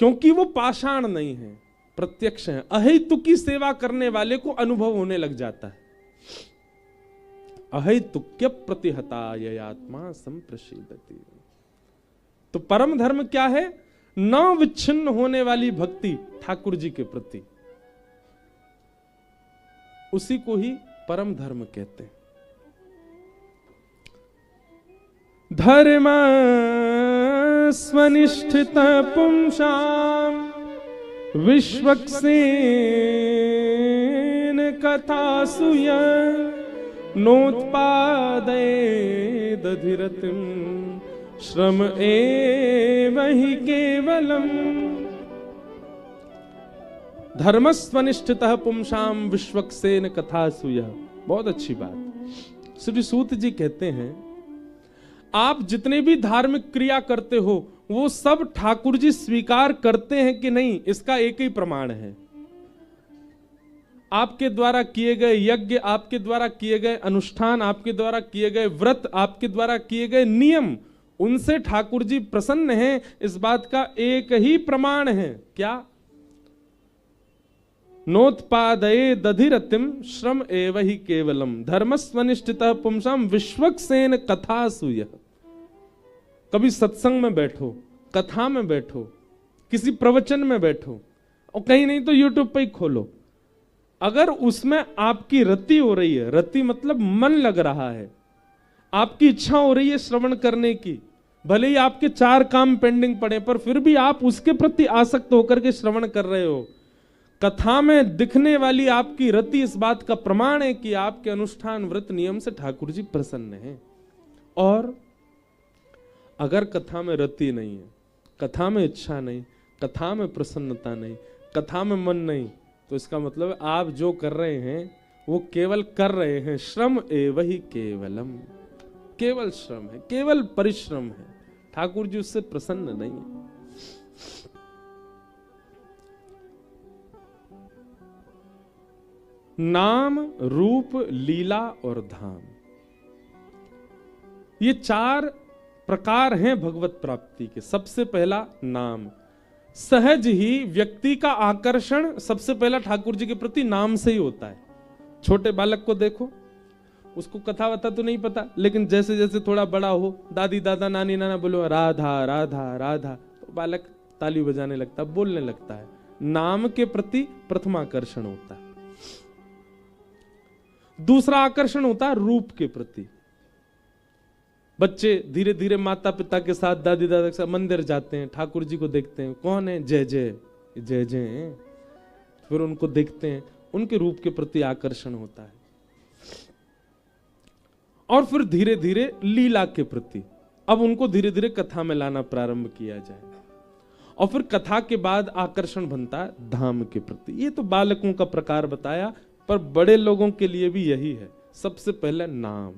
क्योंकि वो पाषाण नहीं है, प्रत्यक्ष है, अहेतुक की सेवा करने वाले को अनुभव होने लग जाता है। अहेतुक्य प्रतिहता ये आत्मा संप्रसीदति। तो परम धर्म क्या है? न विच्छिन्न होने वाली भक्ति ठाकुर जी के प्रति, उसी को ही परम धर्म कहते हैं। धर्म स्वनिष्ठित पुंसाम विश्वक्सेन कथासुय नोत्पादये दधिरतिम श्रम एव हि केवलम। धर्मस्वनिष्ठितः पुंसाम विश्वक्सेन कथासुय। बहुत अच्छी बात। श्री सूत जी कहते हैं, आप जितने भी धार्मिक क्रिया करते हो वो सब ठाकुर जी स्वीकार करते हैं कि नहीं, इसका एक ही प्रमाण है। आपके द्वारा किए गए यज्ञ, आपके द्वारा किए गए अनुष्ठान, आपके द्वारा किए गए व्रत, आपके द्वारा किए गए नियम, उनसे ठाकुर जी प्रसन्न हैं, इस बात का एक ही प्रमाण है। क्या? नोत्पादये दधिरतिम श्रम एव हि केवलम धर्मस्वनिष्ठितः पुंसाम विश्वक्सेन कथासुय। कभी सत्संग में बैठो, कथा में बैठो, किसी प्रवचन में बैठो, और कहीं नहीं तो यूट्यूब पे ही खोलो, अगर उसमें आपकी रति हो रही है, रति मतलब मन लग रहा है, आपकी इच्छा हो रही है श्रवण करने की, भले ही आपके 4 काम पेंडिंग पड़े पर फिर भी आप उसके प्रति आसक्त होकर के श्रवण कर रहे हो, कथा में दिखने वाली आपकी रति इस बात का प्रमाण है कि आपके अनुष्ठान व्रत नियम से ठाकुर जी प्रसन्न हैं। और अगर कथा में रति नहीं है, कथा में इच्छा नहीं, कथा में प्रसन्नता नहीं, कथा में मन नहीं, तो इसका मतलब आप जो कर रहे हैं वो केवल कर रहे हैं, श्रम एव हि केवलम, केवल श्रम है, केवल परिश्रम है, ठाकुर जी उससे प्रसन्न नहीं है। नाम, रूप, लीला और धाम, ये 4 प्रकार हैं भगवत प्राप्ति के। सबसे पहला नाम। सहज ही व्यक्ति का आकर्षण सबसे पहला ठाकुर जी के प्रति नाम से ही होता है। छोटे बालक को देखो, उसको कथा वथा तो नहीं पता, लेकिन जैसे जैसे थोड़ा बड़ा हो, दादी दादा नानी नाना बोलो राधा राधा राधा, तो बालक ताली बजाने लगता, बोलने लगता है। नाम के प्रति प्रथम आकर्षण होता है। दूसरा आकर्षण होता है रूप के प्रति। बच्चे धीरे धीरे माता पिता के साथ, दादी दादा के साथ मंदिर जाते हैं, ठाकुर जी को देखते हैं, कौन है? जय जय जय जय। फिर उनको देखते हैं, उनके रूप के प्रति आकर्षण होता है। और फिर धीरे धीरे लीला के प्रति, अब उनको धीरे धीरे कथा में लाना प्रारंभ किया जाए। और फिर कथा के बाद आकर्षण बनता है धाम के प्रति। ये तो बालकों का प्रकार बताया, पर बड़े लोगों के लिए भी यही है। सबसे पहले नाम।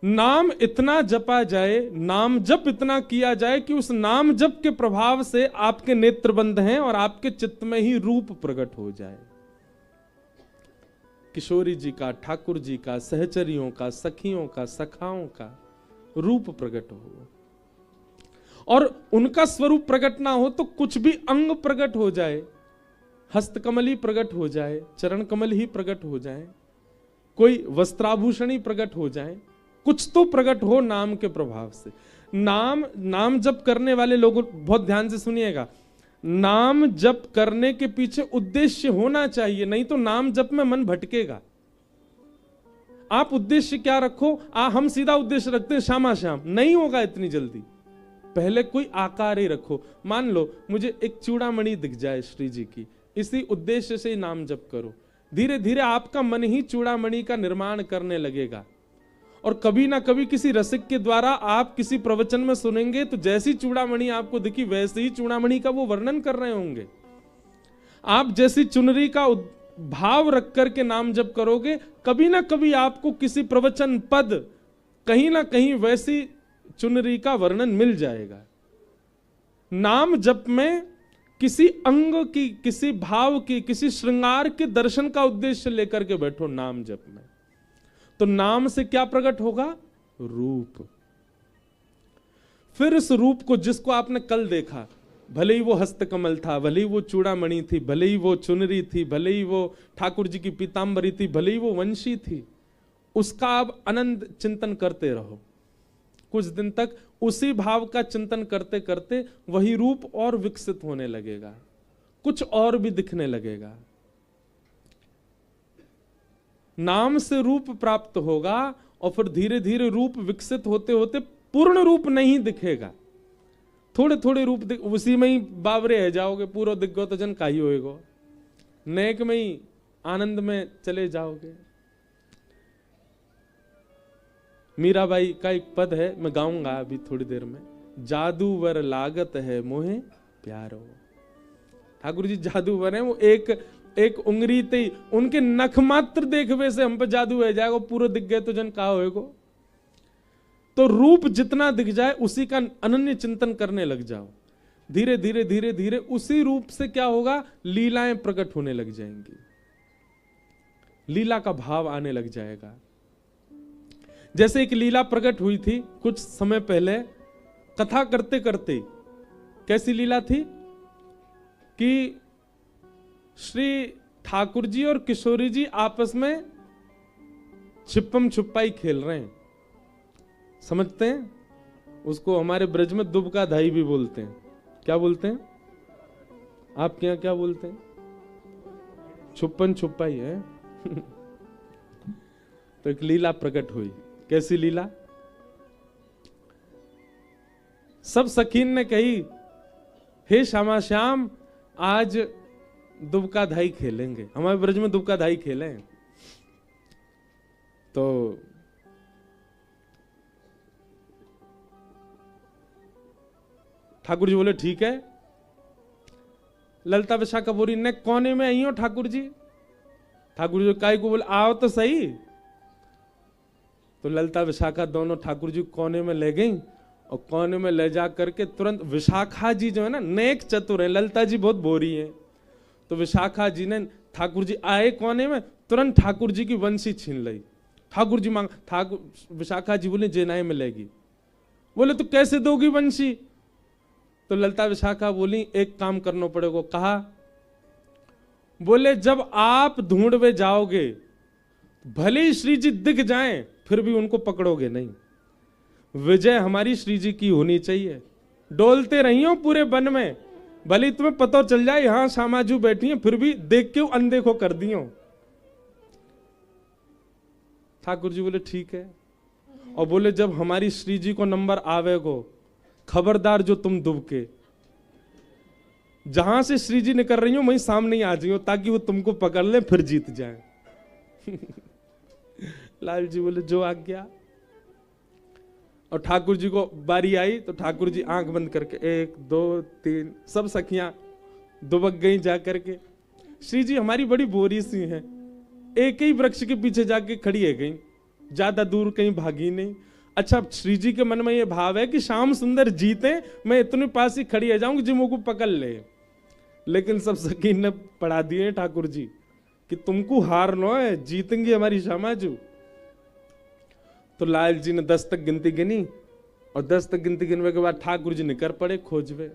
नाम इतना जपा जाए, नाम जप इतना किया जाए कि उस नाम जप के प्रभाव से आपके नेत्र बंद हैं और आपके चित्त में ही रूप प्रकट हो जाए। किशोरी जी का, ठाकुर जी का, सहचरियों का, सखियों का, सखाओं का रूप प्रकट हो, और उनका स्वरूप प्रकट ना हो तो कुछ भी अंग प्रकट हो जाए, हस्तकमल ही प्रकट हो जाए, चरण कमल ही प्रकट हो जाए, कोई वस्त्राभूषण ही प्रकट हो जाए, कुछ तो प्रकट हो नाम के प्रभाव से। नाम जप करने वाले लोग बहुत ध्यान से सुनिएगा, नाम जप करने के पीछे उद्देश्य होना चाहिए, नहीं तो नाम जप में मन भटकेगा। आप उद्देश्य क्या रखो? हम सीधा उद्देश्य रखते हैं श्यामा श्याम, नहीं होगा इतनी जल्दी। पहले कोई आकार ही रखो। मान लो मुझे एक चूड़ामणि दिख जाए श्री जी की, इसी उद्देश्य से ही नाम जप करो। धीरे धीरे आपका मन ही चूड़ामणि का निर्माण करने लगेगा। और कभी ना कभी किसी रसिक के द्वारा आप किसी प्रवचन में सुनेंगे तो जैसी चूड़ामणि आपको दिखी वैसे ही चूड़ामणि का वो वर्णन कर रहे होंगे। आप जैसी चुनरी का भाव रख करके नाम जप करोगे, कभी ना कभी आपको किसी प्रवचन पद कहीं ना कहीं वैसी चुनरी का वर्णन मिल जाएगा। नाम जप में किसी अंग की, किसी भाव की, किसी श्रृंगार के दर्शन का उद्देश्य लेकर के बैठो नाम जप में, तो नाम से क्या प्रकट होगा? रूप। फिर इस रूप को जिसको आपने कल देखा, भले ही वो हस्तकमल था, भले ही वो चूड़ामणि थी, भले ही वो चुनरी थी, भले ही वो ठाकुर जी की पीतांबरी थी, भले ही वो वंशी थी, उसका आप आनंद चिंतन करते रहो। कुछ दिन तक उसी भाव का चिंतन करते करते वही रूप और विकसित होने लगेगा, कुछ और भी दिखने लगेगा। नाम से रूप प्राप्त होगा और फिर धीरे धीरे रूप विकसित होते होते पूर्ण रूप नहीं दिखेगा, थोड़े थोड़े रूप उसी में ही बावरे है जाओगे, पूरा दिग्गो तो जन का ही होएगो, नेक में ही आनंद में चले जाओगे। मीराबाई का एक पद है, मैं गाऊंगा अभी थोड़ी देर में। जादूवर लागत है मोहे प्यारो। ठाकुर जी जादूवर है, वो एक उंगली ते उनके नख मात्र देखवे से हम पे जादू है जाएगा, पूरा दिख गए तो जन का होएगो। तो रूप जितना दिख जाए उसी का अनन्य चिंतन करने लग जाओ। धीरे धीरे धीरे धीरे उसी रूप से क्या होगा, लीलाएं प्रकट होने लग जाएंगी, लीला का भाव आने लग जाएगा। जैसे एक लीला प्रकट हुई थी कुछ समय पहले, कथा करते करते। कैसी लीला थी कि श्री ठाकुर जी और किशोरी जी आपस में छिप्पम छुपाई खेल रहे हैं। समझते हैं उसको? हमारे ब्रज में दुब का धाई भी बोलते हैं। क्या बोलते हैं आपके यहां? क्या बोलते हैं? छुप्पन छुपाई है। तो एक लीला प्रकट हुई। कैसी लीला? सब सखीन ने कही, हे श्यामा श्याम आज दुबका धाई खेलेंगे, हमारे ब्रज में दुबका धाई खेले। तो ठाकुर जी बोले ठीक है। ललिता विशाखा बोली ने कोने में आई हो ठाकुर जी। ठाकुर जी काय को बोले आओ तो सही। तो ललिता विशाखा दोनों ठाकुर जी कोने में ले गई और कोने में ले जा करके तुरंत विशाखा जी जो है ना नेक चतुर है, ललिता जी बहुत बोरी है, तो विशाखा जी ने ठाकुर जी आए कोने में तुरंत ठाकुर जी की वंशी छीन ली। ठाकुर जी मांग, ठाकुर विशाखा जी बोले जेनाई में लेगी। बोले तो कैसे दोगी वंशी? तो ललिता विशाखा बोली एक काम करना पड़ेगा। कहा? बोले जब आप ढूंढवे जाओगे भले ही श्री जी दिख जाएं फिर भी उनको पकड़ोगे नहीं। विजय हमारी श्री जी की होनी चाहिए। डोलते रही हो पूरे वन में, भले तुम्हें पता चल जाए यहां श्यामाजू बैठी है फिर भी देख के अनदेखो कर दियो। ठाकुर जी बोले ठीक है। और बोले जब हमारी श्री जी को नंबर आवेगो खबरदार जो तुम दुबके, जहां से श्री जी निकल रही हो वहीं सामने ही आ जाइयो ताकि वो तुमको पकड़ ले फिर जीत जाए। लाल जी बोले जो आज्ञा। और ठाकुर जी को बारी आई तो ठाकुर जी आंख बंद करके 1 2 3 सब सखियां दुबक गई जा करके। श्री जी हमारी बड़ी बोरी सी हैं, एक ही वृक्ष के पीछे जाके खड़ी है गई, ज्यादा दूर कहीं भागी नहीं। अच्छा श्री जी के मन में ये भाव है कि श्याम सुंदर जीते, मैं इतने पास ही खड़ी है जाऊंगी जी मुझको पकड़ ले। लेकिन सब सखीन ने पढ़ा दिए ठाकुर जी कि तुमको हार नो है, जीतेंगी हमारी श्यामाजू। तो लाल जी ने 10 तक गिनती गिनी और 10 तक गिनती गिनने के बाद ठाकुर जी निकर पड़े खोजवे।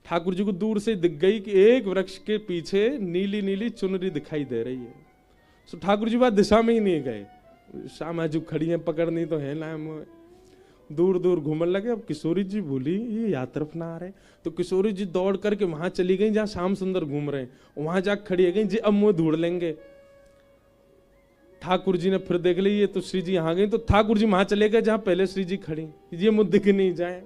ठाकुर जी को दूर से दिख गई कि एक वृक्ष के पीछे नीली नीली चुनरी दिखाई दे रही है। तो ठाकुर जी बात दिशा में ही नहीं गए, श्यामाजू खड़ी है पकड़नी तो है ना, दूर दूर घूमने लगे। अब किशोरी जी बोली ये या तरफ ना आ रहे, तो किशोरी जी दौड़ करके वहां चली गई जहां श्याम सुंदर घूम रहे हैं, वहां जाकर खड़ी है गई जी अब मुंह ढूंढ लेंगे। ठाकुर जी ने फिर देख ली ये तो श्री जी यहां गई, तो ठाकुर जी वहां चले गए जहां पहले श्री जी खड़ी, ये मुंह दिख नहीं जाए।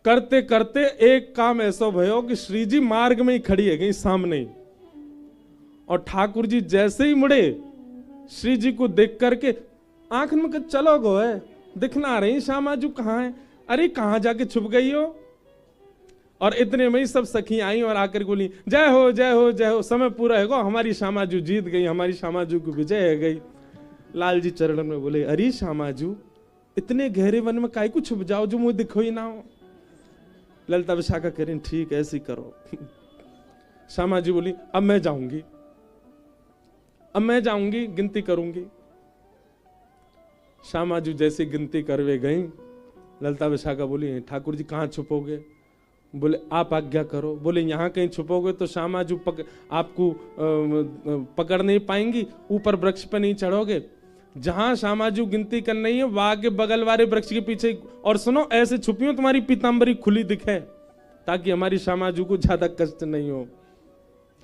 करते करते एक काम ऐसा भयो कि श्री जी मार्ग में ही खड़ी है गई सामने ही, और ठाकुर जी जैसे ही मुड़े श्री जी को देख करके आंख में चलो गो है दिखना रही श्यामाजू कहाँ है, अरे कहाँ जाके छुप गई हो। और इतने में ही सब सखी आई और आकर बोली जय हो जय हो जय हो, समय पूरा है गो, हमारी श्यामाजू जीत गई, हमारी श्यामाजू की विजय है गई। लाल जी चरण में बोले अरे श्यामाजू इतने गहरे वन में काहे को छुप जाओ जो मुझे दिखो ही ना हो। ललिता विशाखा कह रही ठीक ऐसी करो। श्यामाजी बोली अब मैं जाऊंगी, अब मैं जाऊंगी गिनती करूंगी। श्यामाजू जैसी गिनती करवे गई, ललिता विशाखा बोली ठाकुर जी कहाँ छुपोगे? बोले आप आज्ञा करो। बोले यहाँ कहीं छुपोगे तो श्यामाजू आपको पकड़ नहीं पाएंगी, ऊपर वृक्ष पर नहीं चढ़ोगे। जहां श्यामाजू गिनती कर रही है वहां के बगल वाले वृक्ष के पीछे, और सुनो ऐसे छुपियो तुम्हारी पीताम्बरी खुली दिखे, ताकि हमारी श्यामाजू को ज्यादा कष्ट नहीं हो।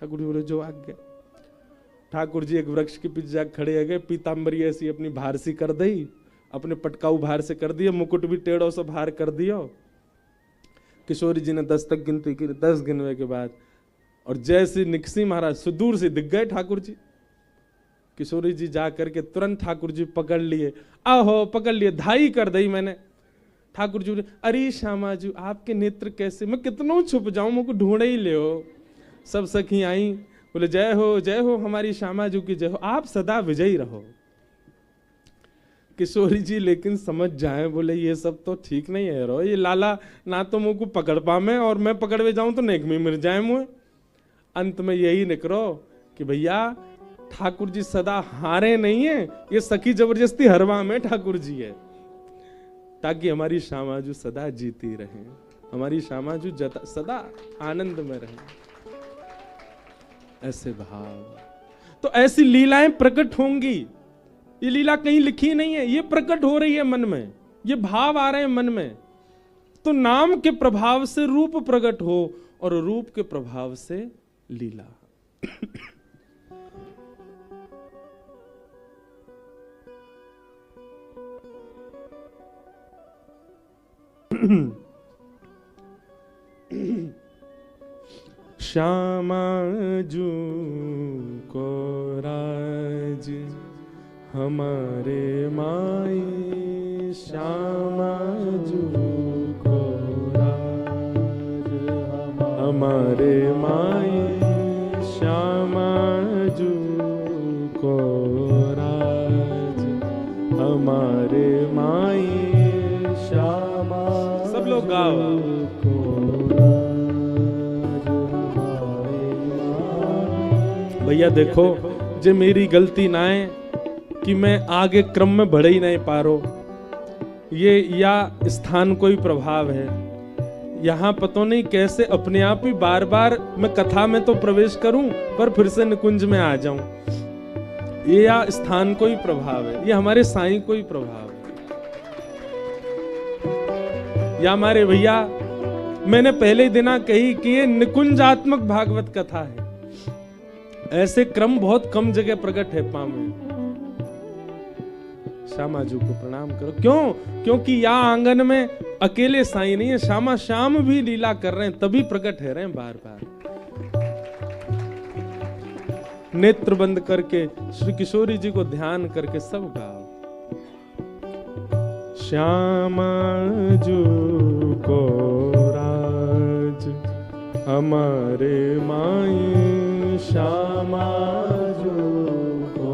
ठाकुर जी बोले जो आज्ञा। ठाकुर जी एक वृक्ष के पीछे जाकर खड़े हो गए, पीताम्बरी ऐसी अपनी भार सी कर दी, अपने पटकाऊ भार से कर दिया, मुकुट भी टेढ़ों से भार कर दिया। किशोरी जी ने 10 तक गिनती की, 10 गिनवे के बाद और जैसे निकसी महाराज सुदूर से दिख गए ठाकुर जी। किशोरी जी जा करके तुरंत ठाकुर जी पकड़ लिए, आहो पकड़ लिए, धाई कर दी मैंने। ठाकुर जी बोले अरे श्यामाजू आपके नेत्र कैसे, मैं कितनों छुप जाऊं, मुझको ढूंढे ही ले हो। सब सखी आई, बोले जय हो हमारी श्यामाजू की जय हो, आप सदा विजयी रहो। किशोरी जी लेकिन समझ जाए, बोले ये सब तो ठीक नहीं है रो, ये लाला ना तो मुझको पकड़ पावे और मैं पकड़वे जाऊं तो नेक में मिल जाए मुझे। अंत में यही निकलो कि भैया ठाकुर जी सदा हारे नहीं है, ये सखी जबरदस्ती हरवा में ठाकुर जी है, ताकि हमारी श्यामाजू सदा जीती रहे, हमारी श्यामाजू सदा आनंद में रहे। ऐसे भाव, तो ऐसी लीलाएं प्रकट होंगी। ये लीला कहीं लिखी नहीं है, ये प्रकट हो रही है मन में, ये भाव आ रहे हैं मन में। तो नाम के प्रभाव से रूप प्रकट हो और रूप के प्रभाव से लीला। श्यामाजू को राज हमारे माई, श्यामाजू को राज हमारे माई, श्यामाजू को राज हमारे माई, श्यामा। सब लोग गाओ। भैया देखो जे मेरी गलती ना है कि मैं आगे क्रम में बढ़ ही नहीं पा रहा, ये या स्थान कोई प्रभाव है, यहाँ पता नहीं कैसे अपने आप ही बार बार मैं कथा में तो प्रवेश करूं पर फिर से निकुंज में आ जाऊं। ये या स्थान कोई प्रभाव है, ये हमारे साईं कोई प्रभाव है, या हमारे भैया मैंने पहले ही दिना कही कि ये निकुंजात्मक भागवत कथा है। ऐसे क्रम बहुत कम जगह प्रकट है पामे। श्यामाजू को प्रणाम करो। क्यों? क्योंकि यहाँ आंगन में अकेले साईं नहीं है, श्यामा श्याम भी लीला कर रहे हैं, तभी प्रकट है रहे हैं बार बार। नेत्र बंद करके श्री किशोरी जी को ध्यान करके सब गाओ। श्यामाजू को राज हमारे माई, श्यामाजू को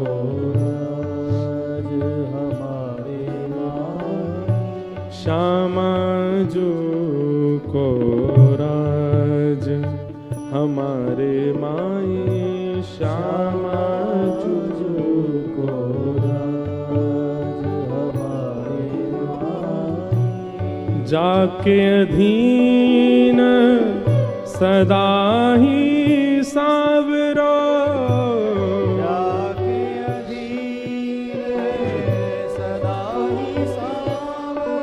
राज हमारे माई, श्यामाजू को राज हमारे माई, श्यामाजू को राज हमारे माई। जाके अधीन सदा ही सावरो, जाके अधीन सदा ही सावरो,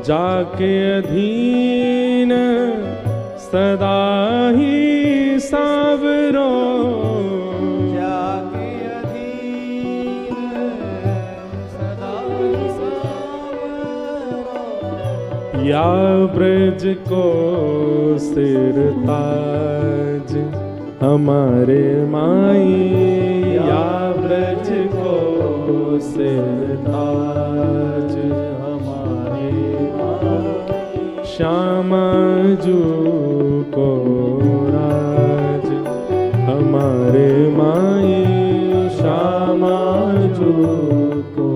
जाके अधीन सदा ही सावरो, जाके अधीन सदा ही सावरो। या ब्रज को सिर ताज हमारे माई, या ब्रज को सिर ताज हमारे माई, श्यामाजू को राज हमारे माई, श्यामाजू को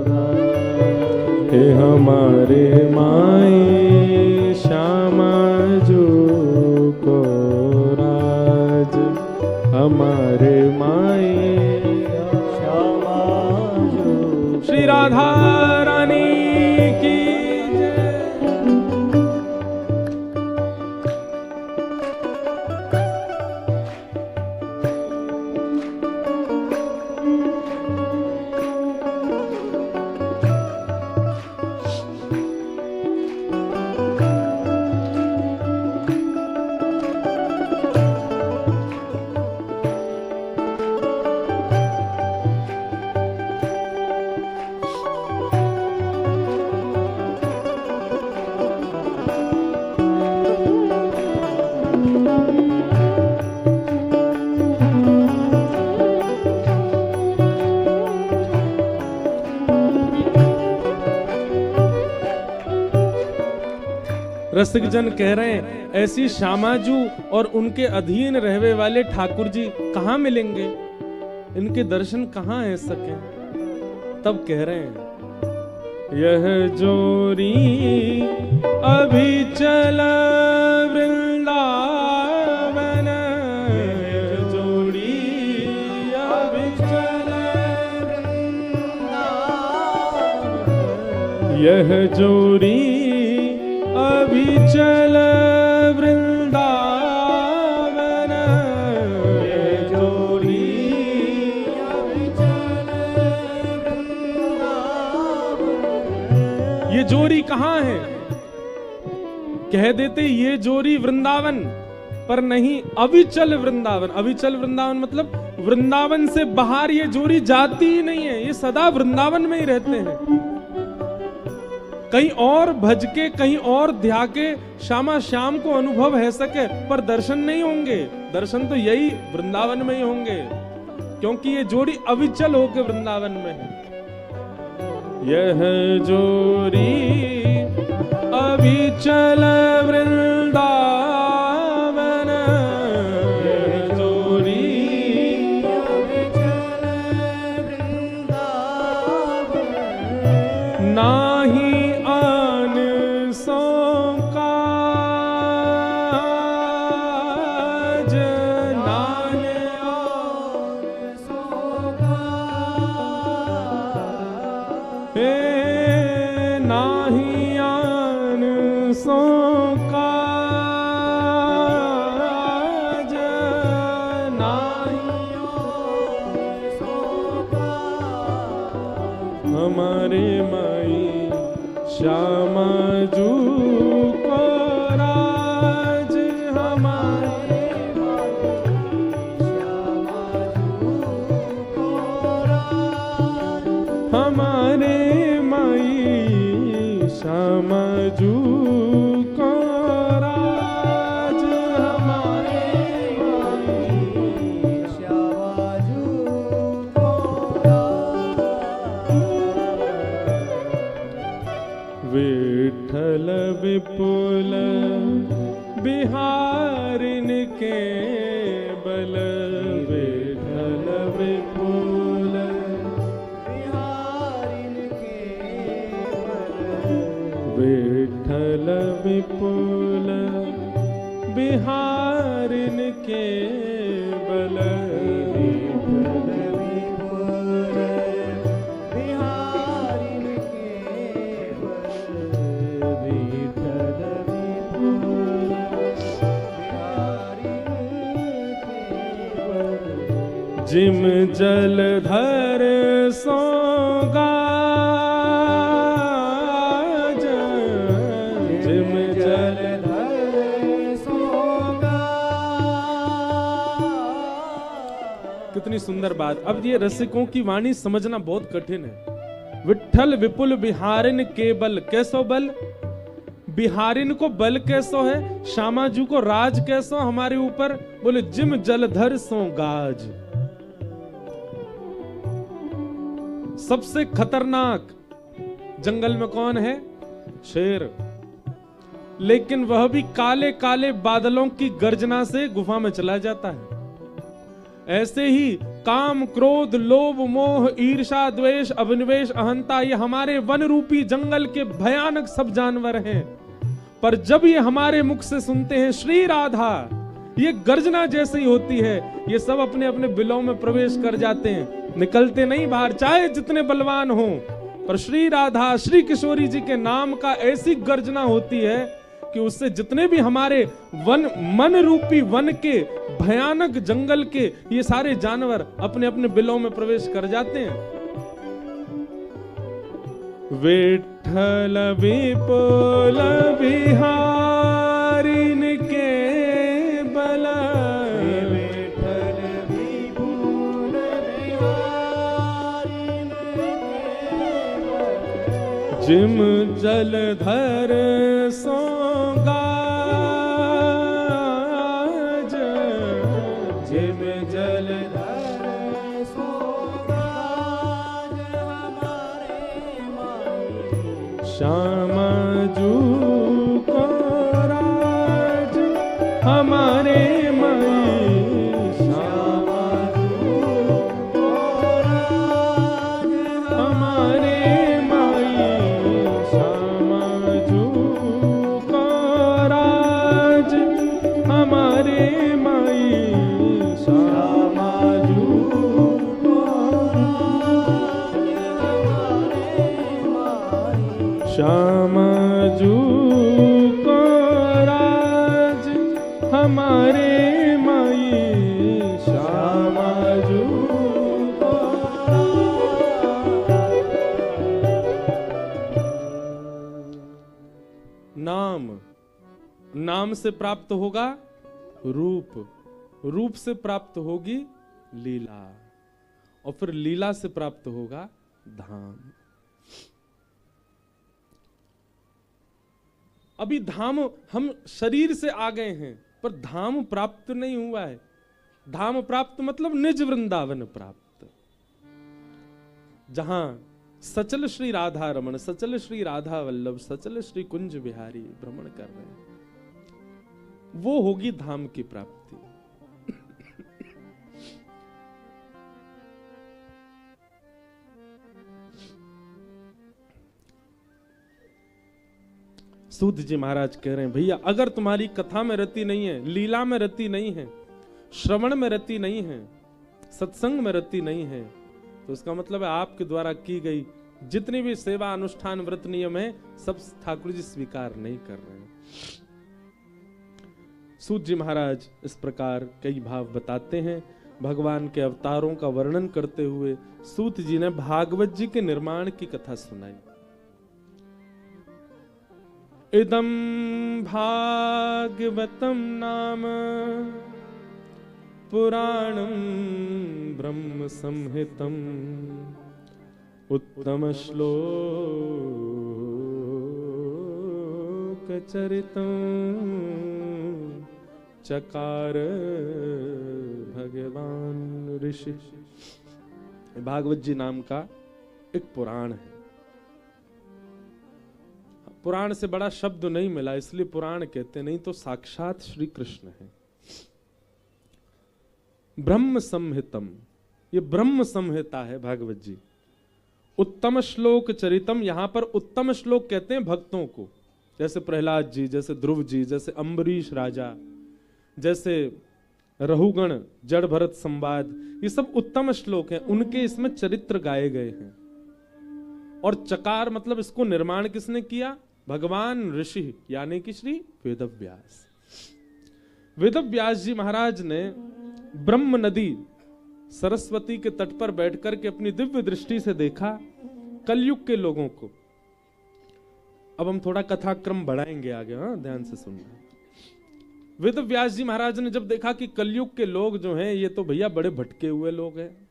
राज हे हमारे माई, श्यामाजू को राज हमारे माई, श्यामाजू श्री राधा रानी की जय। रसिक जन कह रहे हैं ऐसी श्यामाजू और उनके अधीन रहने वाले ठाकुर जी कहाँ मिलेंगे, इनके दर्शन कहाँ है सके। तब कह रहे हैं यह जोरी अभी चल वृंदावन, यह जोड़ी अभी चल वृंदावन, यह जोड़ी अभी चल वृंदावन, ये जोड़ी अभी चल वृंदावन। ये जोड़ी कहाँ है? कह देते ये जोड़ी वृंदावन, पर नहीं, अविचल वृंदावन। अविचल वृंदावन मतलब वृंदावन से बाहर ये जोड़ी जाती ही नहीं है, ये सदा वृंदावन में ही रहते हैं। कहीं और भज के, कहीं और ध्या के श्यामा श्याम को अनुभव है सके, पर दर्शन नहीं होंगे। दर्शन तो यही वृंदावन में ही होंगे, क्योंकि ये जोड़ी अविचल होके वृंदावन में है। यह जोड़ी अविचल वृंदावन, यह जोड़ी अविचल वृंदावन, नाही हमारे माई श्यामाजू को राज, हमारे श्यामाजू को राज, हमारे माई श्यामाजू को राज, हमारे माई श्यामाजू को राज। विठल विपुल बिहारिन के बल, विठल विपुल बिहारिन के बल, विठल विपुल बिहारिन के बल, जिम जलधर सोगाज, जिम जलधर सोगाज। कितनी सुंदर बात। अब ये रसिकों की वाणी समझना बहुत कठिन है। विठल विपुल बिहारिन के बल, कैसो बल? बिहारिन को बल कैसो है, श्यामाजू को राज कैसो हमारे ऊपर? बोले जिम जलधर सोगाज। सबसे खतरनाक जंगल में कौन है? शेर। लेकिन वह भी काले काले बादलों की गर्जना से गुफा में चला जाता है। ऐसे ही काम, क्रोध, लोभ, मोह, ईर्षा, द्वेष, अभिनिवेश, अहंता, ये हमारे वन रूपी जंगल के भयानक सब जानवर हैं। पर जब ये हमारे मुख से सुनते हैं श्री राधा, ये गर्जना जैसी होती है, ये सब अपने अपने बिलों में प्रवेश कर जाते हैं, निकलते नहीं बाहर, चाहे जितने बलवान हो। पर श्री राधा श्री किशोरी जी के नाम का ऐसी गर्जना होती है कि उससे जितने भी हमारे मन रूपी वन के भयानक जंगल के ये सारे जानवर अपने अपने बिलों में प्रवेश कर जाते हैं। विठ्ठल विपुल बिहारिन के बल, विठ्ठल विपुल बिहारिन के बल, जिम जलधर सोगाज, जिम जलधर सोगाज हमारे माई, श्याम जू को राज हमारे माई, श्याम जू को राज हमारे माई, श्याम जू को राज हमारे माई, श्याम जू को राज हमारे माई, श्याम जू को राज हमारे माई, श्याम जू को नाम से प्राप्त होगा रूप, रूप से प्राप्त होगी लीला, और फिर लीला से प्राप्त होगा धाम। अभी धाम हम शरीर से आ गए हैं पर धाम प्राप्त नहीं हुआ है। धाम प्राप्त मतलब निज वृंदावन प्राप्त, जहां सचल श्री राधा रमण, सचल श्री राधा वल्लभ, सचल श्री कुंज बिहारी भ्रमण कर रहे हैं, वो होगी धाम की प्राप्ति। सूत जी महाराज कह रहे हैं, भैया अगर तुम्हारी कथा में रति नहीं है, लीला में रति नहीं है, श्रवण में रति नहीं है, सत्संग में रति नहीं है, तो इसका मतलब है आपके द्वारा की गई जितनी भी सेवा अनुष्ठान व्रत नियम है सब ठाकुर जी स्वीकार नहीं कर रहे हैं। सूत जी महाराज इस प्रकार कई भाव बताते हैं। भगवान के अवतारों का वर्णन करते हुए सूत जी ने भागवत जी के निर्माण की कथा सुनाई। इदं भागवतम नाम पुराणं ब्रह्म संहितं उत्तम श्लोक चरितं चकार भगवान ऋषि। भागवत जी नाम का एक पुराण है। पुराण से बड़ा शब्द नहीं मिला इसलिए पुराण कहते, नहीं तो साक्षात श्री कृष्ण है। ब्रह्म संहितम, ये ब्रह्म संहिता है भागवत जी। उत्तम श्लोक चरितम, यहां पर उत्तम श्लोक कहते हैं भक्तों को, जैसे प्रहलाद जी, जैसे ध्रुव जी, जैसे अम्बरीश राजा, जैसे रहुगण, जड़ भरत संवाद, ये सब उत्तम श्लोक हैं, उनके इसमें चरित्र गाए गए हैं। और चकार मतलब इसको निर्माण किसने किया? भगवान ऋषि यानी कि श्री वेदव्यास। वेदव्यास जी महाराज ने ब्रह्म नदी सरस्वती के तट पर बैठकर के अपनी दिव्य दृष्टि से देखा कलयुग के लोगों को। अब हम थोड़ा कथाक्रम बढ़ाएंगे आगे, ध्यान से सुनना। वेदव्यास जी महाराज ने जब देखा कि कलयुग के लोग जो हैं ये तो भैया बड़े भटके हुए लोग हैं।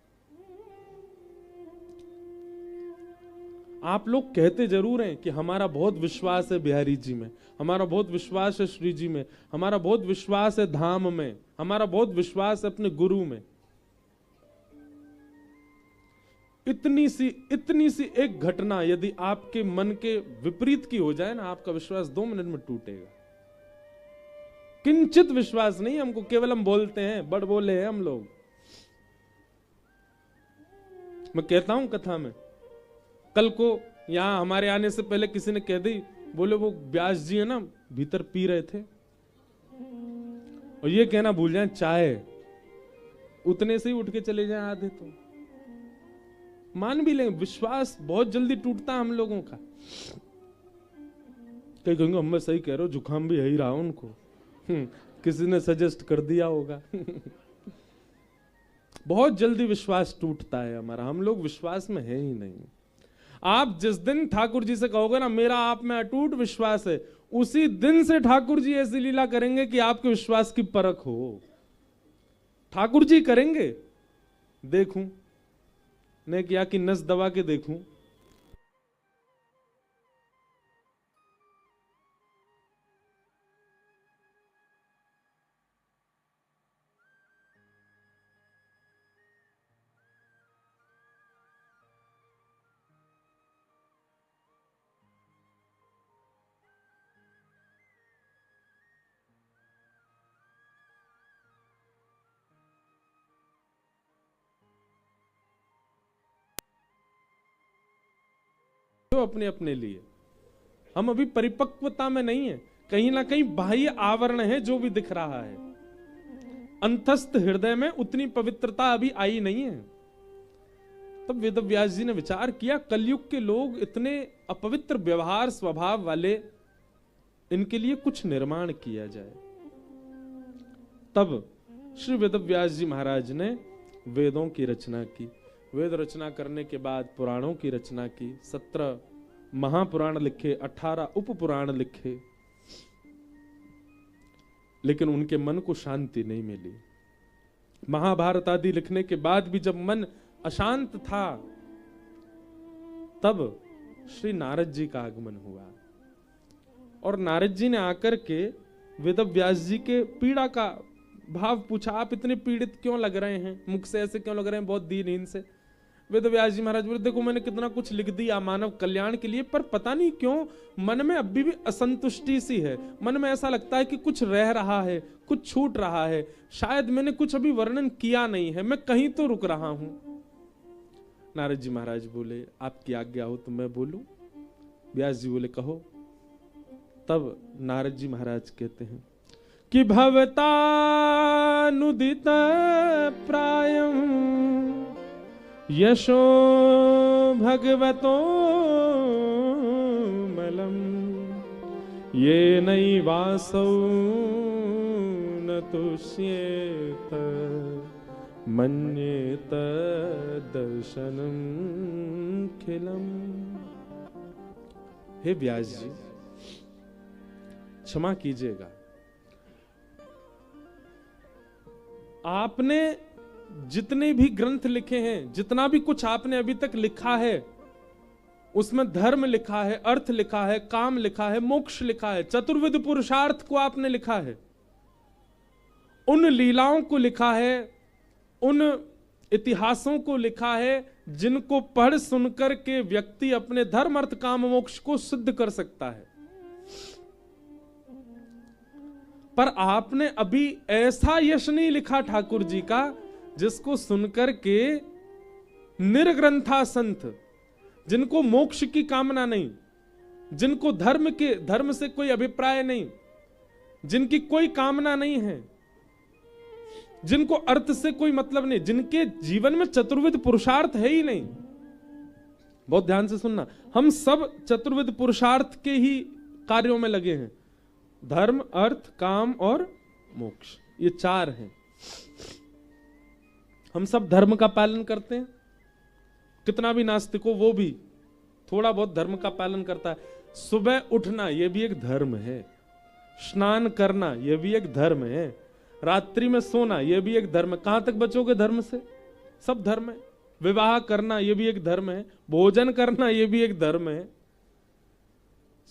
आप लोग कहते जरूर हैं कि हमारा बहुत विश्वास है बिहारी जी में, हमारा बहुत विश्वास है श्री जी में, हमारा बहुत विश्वास है धाम में, हमारा बहुत विश्वास है अपने गुरु में। इतनी सी एक घटना यदि आपके मन के विपरीत की हो जाए ना, आपका विश्वास 2 मिनट में टूटेगा। किंचित विश्वास नहीं हमको, केवल हम बोलते हैं, बड़ बोले हैं हम लोग। मैं कहता हूं कथा में, कल को यहां हमारे आने से पहले किसी ने कह दी, बोले वो व्यास जी है ना भीतर पी रहे थे, और ये कहना भूल जाए चाय, उतने से ही उठ के चले जाए आधे तो। मान भी लेंगे, विश्वास बहुत जल्दी टूटता है हम लोगों का। कहीं कहेंगे हम सही कह रहे हो, जुकाम भी है ही रहा उनको, किसी ने सजेस्ट कर दिया होगा। बहुत जल्दी विश्वास टूटता है हमारा, हम लोग विश्वास में है ही नहीं। आप जिस दिन ठाकुर जी से कहोगे ना मेरा आप में अटूट विश्वास है, उसी दिन से ठाकुर जी ऐसी लीला करेंगे कि आपके विश्वास की परख हो। ठाकुर जी करेंगे, देखूं ने किया कि नस दबा के देखूं। तो अपने अपने लिए हम अभी परिपक्वता में नहीं है, कहीं ना कहीं बाह्य आवरण है जो भी दिख रहा है, अंतस्थ हृदय में उतनी पवित्रता अभी आई नहीं है। तब वेदव्यास जी ने विचार किया कलयुग के लोग इतने अपवित्र व्यवहार स्वभाव वाले, इनके लिए कुछ निर्माण किया जाए। तब श्री वेदव्यास जी महाराज ने वेदों की रचना की। वेद रचना करने के बाद पुराणों की रचना की, 17 महापुराण लिखे, 18 उपपुराण लिखे, लेकिन उनके मन को शांति नहीं मिली। महाभारत आदि लिखने के बाद भी जब मन अशांत था, तब श्री नारद जी का आगमन हुआ और नारद जी ने आकर के वेदव्यास जी के पीड़ा का भाव पूछा। आप इतने पीड़ित क्यों लग रहे हैं, मुख से ऐसे क्यों लग रहे हैं, बहुत दीनहीन से। वेदव्यास जी महाराज बोले देखो मैंने कितना कुछ लिख दिया मानव कल्याण के लिए, पर पता नहीं क्यों मन में अभी भी असंतुष्टि सी है। मन में ऐसा लगता है कि कुछ रह रहा है, कुछ छूट रहा है, शायद मैंने कुछ अभी वर्णन किया नहीं है, मैं कहीं तो रुक रहा हूं। नारद जी महाराज बोले आपकी आज्ञा हो तो मैं बोलूं। व्यास जी बोले कहो। तब नारद जी महाराज कहते हैं कि भवतानुदित प्रायं यशो भगवतो मलम ये नैवासौ न तुष्येत मन्येत दर्शनम खिलम। हे व्यास जी क्षमा कीजिएगा, आपने जितने भी ग्रंथ लिखे हैं, जितना भी कुछ आपने अभी तक लिखा है, उसमें धर्म लिखा है, अर्थ लिखा है, काम लिखा है, मोक्ष लिखा है, चतुर्विध पुरुषार्थ को आपने लिखा है, उन लीलाओं को लिखा है, उन इतिहासों को लिखा है जिनको पढ़ सुनकर के व्यक्ति अपने धर्म अर्थ काम मोक्ष को सिद्ध कर सकता है। पर आपने अभी ऐसा यश नहीं लिखा ठाकुर जी का जिसको सुनकर के निर्ग्रंथा संत, जिनको मोक्ष की कामना नहीं, जिनको धर्म से कोई अभिप्राय नहीं, जिनकी कोई कामना नहीं है, जिनको अर्थ से कोई मतलब नहीं, जिनके जीवन में चतुर्विध पुरुषार्थ है ही नहीं। बहुत ध्यान से सुनना, हम सब चतुर्विध पुरुषार्थ के ही कार्यों में लगे हैं, धर्म अर्थ काम और मोक्ष, ये 4 हैं। हम सब धर्म का पालन करते हैं, कितना भी नास्तिक हो वो भी थोड़ा बहुत धर्म का पालन करता है। सुबह उठना ये भी एक धर्म है, स्नान करना ये भी एक धर्म है, रात्रि में सोना ये भी एक धर्म है। कहां तक बचोगे धर्म से, सब धर्म है। विवाह करना ये भी एक धर्म है, भोजन करना ये भी एक धर्म है,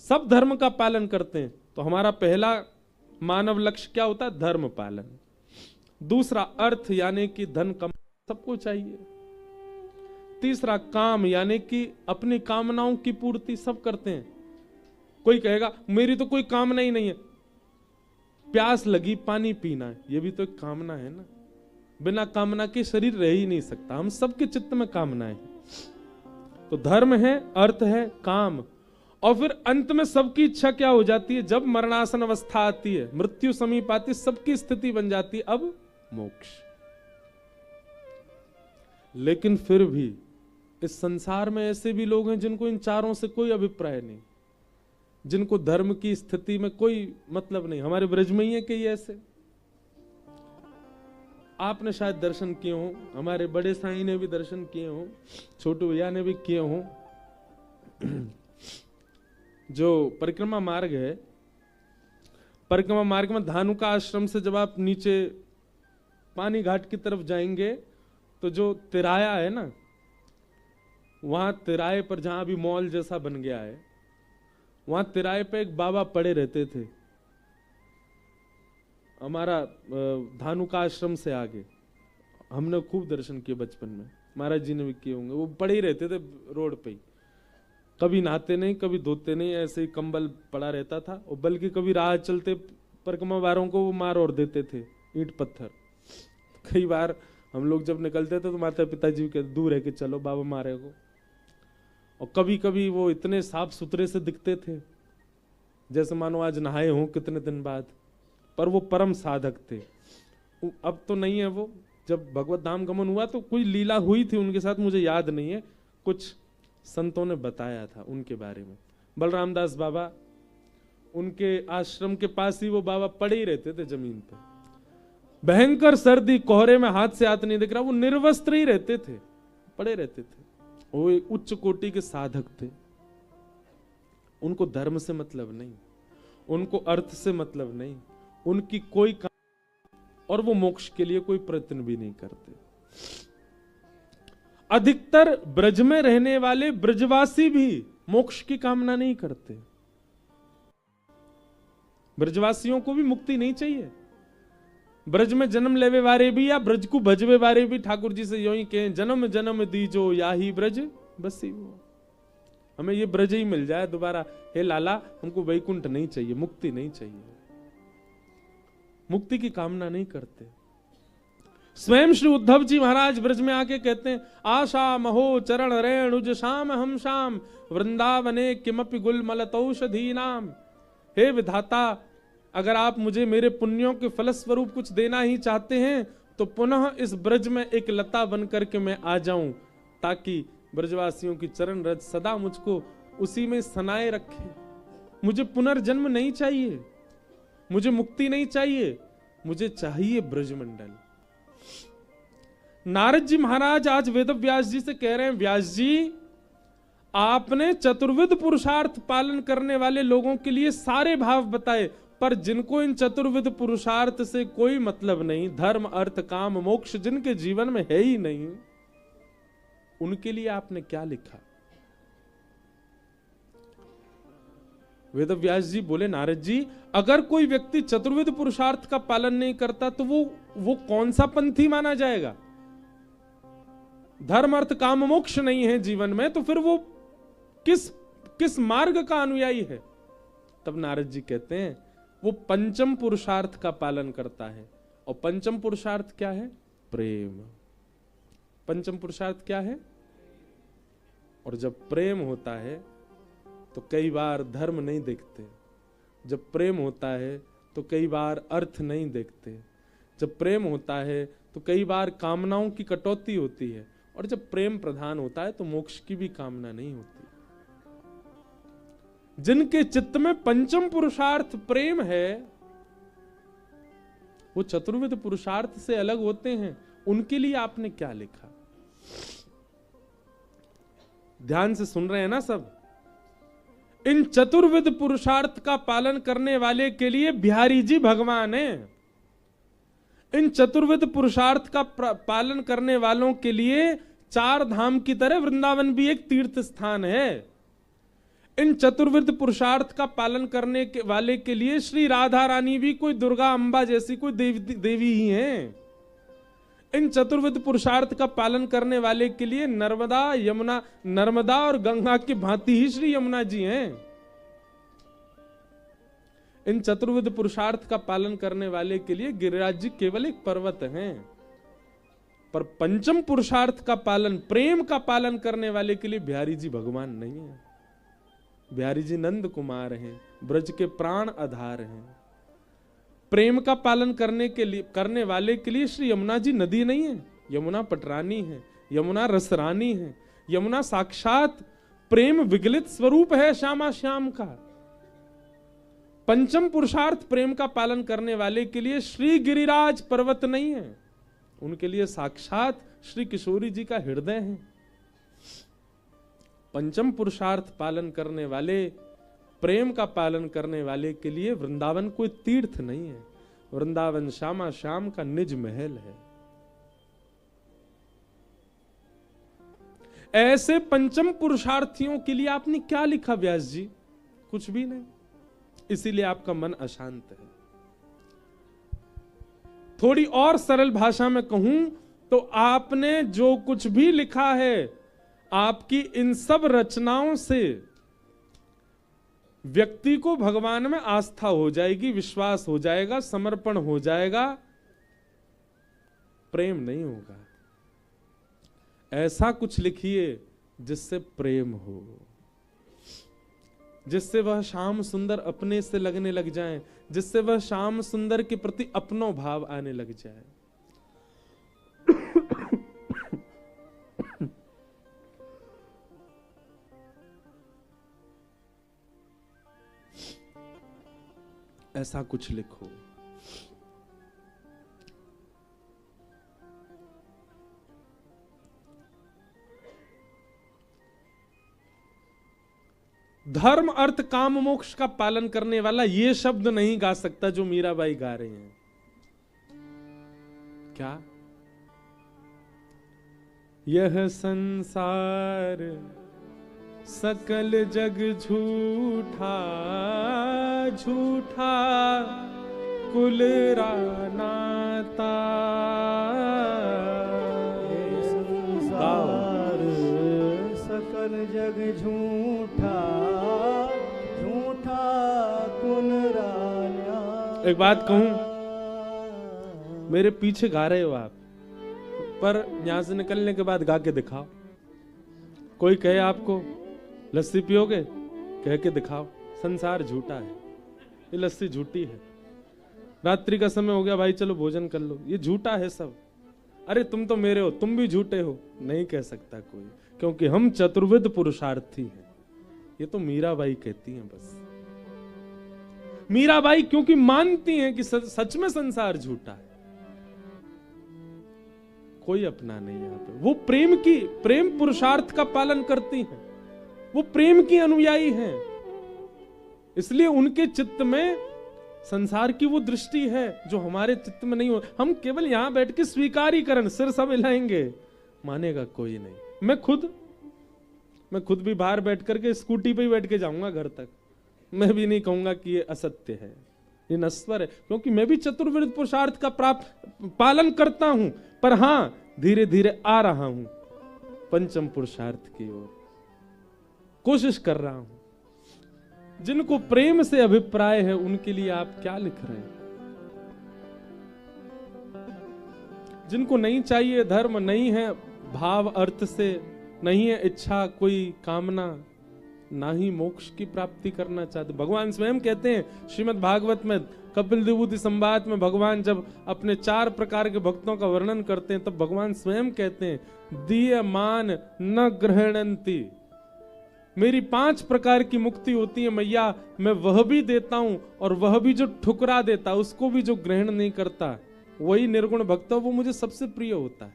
सब धर्म का पालन करते हैं। तो हमारा पहला मानव लक्ष्य क्या होता है, धर्म पालन। दूसरा अर्थ यानी कि धन कम सबको चाहिए। तीसरा काम यानी कि अपनी कामनाओं की पूर्ति सब करते हैं। कोई कहेगा मेरी तो कोई कामना ही नहीं है, प्यास लगी पानी पीना है, ये भी तो एक कामना है ना। बिना कामना के शरीर रह ही नहीं सकता, हम सबके चित्त में कामनाएं हैं। तो धर्म है, अर्थ है, काम, और फिर अंत में सबकी इच्छा क्या हो जाती है, जब मरणासन अवस्था आती है, मृत्यु समीप आती है, सबकी स्थिति बन जाती है अब मोक्ष। लेकिन फिर भी इस संसार में ऐसे भी लोग हैं जिनको इन चारों से कोई अभिप्राय नहीं, जिनको धर्म की स्थिति में कोई मतलब नहीं। हमारे ब्रज में ही है कई ऐसे, आपने शायद दर्शन किए हो, हमारे बड़े साईं ने भी दर्शन किए हो, छोटू भैया ने भी किए हो। जो परिक्रमा मार्ग है, परिक्रमा मार्ग में धानुका आश्रम से जब आप नीचे पानी घाट की तरफ जाएंगे तो जो तिराया है ना, वहां तिराए पर जहां अभी मॉल जैसा बन गया है, वहां तिराए पे एक बाबा पड़े रहते थे। हमारा धानुका आश्रम से आगे हमने खूब दर्शन किए बचपन में, महाराज जी ने भी किए होंगे। वो पड़े ही रहते थे रोड पे ही, कभी नहाते नहीं, कभी धोते नहीं, ऐसे ही कंबल पड़ा रहता था। और बल्कि कभी राह चलते परिक्रमा वालों को वो मार और देते थे ईंट पत्थर। कई बार हम लोग जब निकलते थे तो माता पिताजी के दूर है कि चलो बाबा मारे को। और कभी कभी वो इतने साफ सुथरे से दिखते थे जैसे मानो आज नहाए हों कितने दिन बाद, पर वो परम साधक थे। अब तो नहीं है वो। जब भगवत धाम गमन हुआ तो कोई लीला हुई थी उनके साथ, मुझे याद नहीं है, कुछ संतों ने बताया था उनके बारे में। बलराम दास बाबा, उनके आश्रम के पास ही वो बाबा पड़े ही रहते थे जमीन पे। भयंकर सर्दी, कोहरे में हाथ से हाथ नहीं दिख रहा, वो निर्वस्त्र ही रहते थे, पड़े रहते थे। वो एक उच्च कोटि के साधक थे। उनको धर्म से मतलब नहीं, उनको अर्थ से मतलब नहीं, उनकी कोई काम, और वो मोक्ष के लिए कोई प्रयत्न भी नहीं करते। अधिकतर ब्रज में रहने वाले ब्रजवासी भी मोक्ष की कामना नहीं करते। ब्रजवासियों को भी मुक्ति नहीं चाहिए। ब्रज में जन्म लेवे वारे भी या ब्रज को भजवे वारे भी ठाकुर जी से यो ही कहें, जन्म जन्म दीजो या ही ब्रज बसी वो। हमें ये ब्रज ही मिल जाए दोबारा, हे लाला हमको वैकुंठ नहीं चाहिए, मुक्ति नहीं चाहिए। मुक्ति की कामना नहीं करते। स्वयं श्री उद्धव जी महाराज ब्रज में आके कहते हैं, आशा महो चरण रेणुज शाम हम शाम वृंदावने किमपि गुलमलतौषधी नाम। हे विधाता, अगर आप मुझे मेरे पुण्यों के फलस्वरूप कुछ देना ही चाहते हैं तो पुनः इस ब्रज में एक लता बन करके मैं आ जाऊं, ताकि ब्रजवासियों की चरण रज सदा मुझको उसी में सनाए रखे। मुझे पुनर्जन्म नहीं चाहिए, मुझे मुक्ति नहीं चाहिए, मुझे चाहिए ब्रजमंडल। नारद जी महाराज आज वेद व्यास जी से कह रहे हैं, व्यास जी आपने चतुर्विध पुरुषार्थ पालन करने वाले लोगों के लिए सारे भाव बताए, पर जिनको इन चतुर्विध पुरुषार्थ से कोई मतलब नहीं, धर्म अर्थ काम मोक्ष जिनके जीवन में है ही नहीं, उनके लिए आपने क्या लिखा? वेद व्यास जी बोले, नारद जी अगर कोई व्यक्ति चतुर्विध पुरुषार्थ का पालन नहीं करता तो वो कौन सा पंथी माना जाएगा? धर्म अर्थ काम मोक्ष नहीं है जीवन में, तो फिर वो किस मार्ग का अनुयायी है? तब नारद जी कहते हैं वो पंचम पुरुषार्थ का पालन करता है। और पंचम पुरुषार्थ क्या है? प्रेम। पंचम पुरुषार्थ क्या है? और जब प्रेम होता है तो कई बार धर्म नहीं देखते, जब प्रेम होता है तो कई बार अर्थ नहीं देखते, जब प्रेम होता है तो कई बार कामनाओं की कटौती होती है, और जब प्रेम प्रधान होता है तो मोक्ष की भी कामना नहीं होती। जिनके चित्त में पंचम पुरुषार्थ प्रेम है, वो चतुर्विध पुरुषार्थ से अलग होते हैं। उनके लिए आपने क्या लिखा? ध्यान से सुन रहे हैं ना सब? इन चतुर्विध पुरुषार्थ का पालन करने वाले के लिए बिहारी जी भगवान है। इन चतुर्विध पुरुषार्थ का पालन करने वालों के लिए चार धाम की तरह वृंदावन भी एक तीर्थ स्थान है। इन चतुर्विध पुरुषार्थ का पालन करने के वाले के लिए श्री राधा रानी भी कोई दुर्गा अंबा जैसी कोई देवी ही हैं। इन चतुर्विध पुरुषार्थ का पालन करने वाले के लिए नर्मदा और गंगा की भांति ही श्री यमुना जी हैं। इन चतुर्विध पुरुषार्थ का पालन करने वाले के लिए गिरिराज जी केवल एक पर्वत हैं। पर पंचम पुरुषार्थ का पालन, प्रेम का पालन करने वाले के लिए बिहारी जी भगवान नहीं है। बिहारी जी नंद कुमार हैं, ब्रज के प्राण आधार हैं। प्रेम का पालन करने वाले के लिए श्री यमुना जी नदी नहीं है, यमुना पटरानी है, यमुना रसरानी है, यमुना साक्षात प्रेम विगलित स्वरूप है श्यामा श्याम का। पंचम पुरुषार्थ प्रेम का पालन करने वाले के लिए श्री गिरिराज पर्वत नहीं है, उनके लिए साक्षात श्री किशोरी जी का हृदय है। पंचम पुरुषार्थ पालन करने वाले, प्रेम का पालन करने वाले के लिए वृंदावन कोई तीर्थ नहीं है, वृंदावन श्यामा श्याम का निज महल है। ऐसे पंचम पुरुषार्थियों के लिए आपने क्या लिखा व्यास जी? कुछ भी नहीं, इसीलिए आपका मन अशांत है। थोड़ी और सरल भाषा में कहूं तो आपने जो कुछ भी लिखा है, आपकी इन सब रचनाओं से व्यक्ति को भगवान में आस्था हो जाएगी, विश्वास हो जाएगा, समर्पण हो जाएगा, प्रेम नहीं होगा। ऐसा कुछ लिखिए जिससे प्रेम हो, जिससे वह श्याम सुंदर अपने से लगने लग जाएं, जिससे वह श्याम सुंदर के प्रति अपनो भाव आने लग जाए। ऐसा कुछ लिखो। धर्म अर्थ काम मोक्ष का पालन करने वाला ये शब्द नहीं गा सकता जो मीराबाई गा रही हैं। क्या? यह संसार सकल जग झूठा, झूठा कुल रानाता। संसार सकल जग झूठा, झूठा कुल राना। एक बात कहूं, मेरे पीछे गा रहे हो आप, पर यहां से निकलने के बाद गा के दिखाओ। कोई कहे आपको लस्सी पियोगे, कह के दिखाओ। संसार झूठा है, ये लस्सी झूठी है। रात्रि का समय हो गया भाई, चलो भोजन कर लो, ये झूठा है सब। अरे तुम तो मेरे हो, तुम भी झूठे हो, नहीं कह सकता कोई, क्योंकि हम चतुर्विध पुरुषार्थी हैं। ये तो मीराबाई कहती हैं बस। मीराबाई क्योंकि मानती हैं कि सच में संसार झूठा है। कोई अपना नहीं यहाँ पे। वो प्रेम पुरुषार्थ का पालन करती हैं, वो प्रेम की अनुयायी हैं, इसलिए उनके चित्त में संसार की वो दृष्टि है जो हमारे चित्त में नहीं हो। हम केवल यहां बैठ के स्वीकारीकरण, सिर सब हिलाएंगे, मानेगा कोई नहीं। मैं खुद भी बाहर बैठ करके स्कूटी पे ही बैठ के जाऊंगा घर तक, मैं भी नहीं कहूंगा कि ये असत्य है, ये नश्वर है, क्योंकि मैं भी चतुर्विध पुरुषार्थ का पालन करता हूं। पर हां, धीरे धीरे आ रहा हूं पंचम पुरुषार्थ की ओर, कोशिश कर रहा हूं। जिनको प्रेम से अभिप्राय है उनके लिए आप क्या लिख रहे हैं? जिनको नहीं चाहिए, धर्म नहीं है, भाव अर्थ से नहीं है इच्छा, कोई कामना, ना ही मोक्ष की प्राप्ति करना चाहते। भगवान स्वयं कहते हैं श्रीमद् भागवत में कपिल विभूति संवाद में, भगवान जब अपने 4 प्रकार के भक्तों का वर्णन करते हैं तब भगवान स्वयं कहते हैं दीयमान न ग्रहणंती। मेरी 5 प्रकार की मुक्ति होती है मैया, मैं वह भी देता हूं और वह भी जो ठुकरा देता, उसको भी जो ग्रहण नहीं करता, वही निर्गुण भक्त, वो मुझे सबसे प्रिय होता है।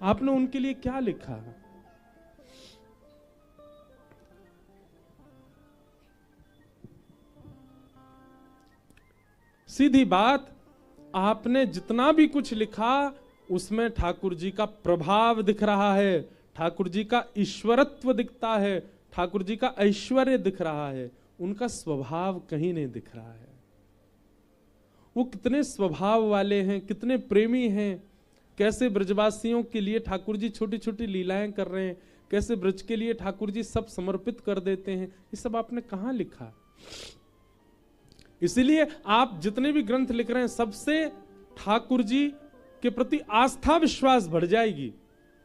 आपने उनके लिए क्या लिखा? सीधी बात, आपने जितना भी कुछ लिखा उसमें ठाकुर जी का प्रभाव दिख रहा है, ठाकुर जी का ईश्वरत्व दिखता है, ठाकुर जी का ऐश्वर्य दिख रहा है, उनका स्वभाव कहीं नहीं दिख रहा है। वो कितने स्वभाव वाले हैं, कितने प्रेमी हैं, कैसे ब्रजवासियों के लिए ठाकुर जी छोटी छोटी लीलाएं कर रहे हैं, कैसे ब्रज के लिए ठाकुर जी सब समर्पित कर देते हैं, ये सब आपने कहां लिखा? इसीलिए आप जितने भी ग्रंथ लिख रहे हैं सबसे ठाकुर जी के प्रति आस्था विश्वास बढ़ जाएगी,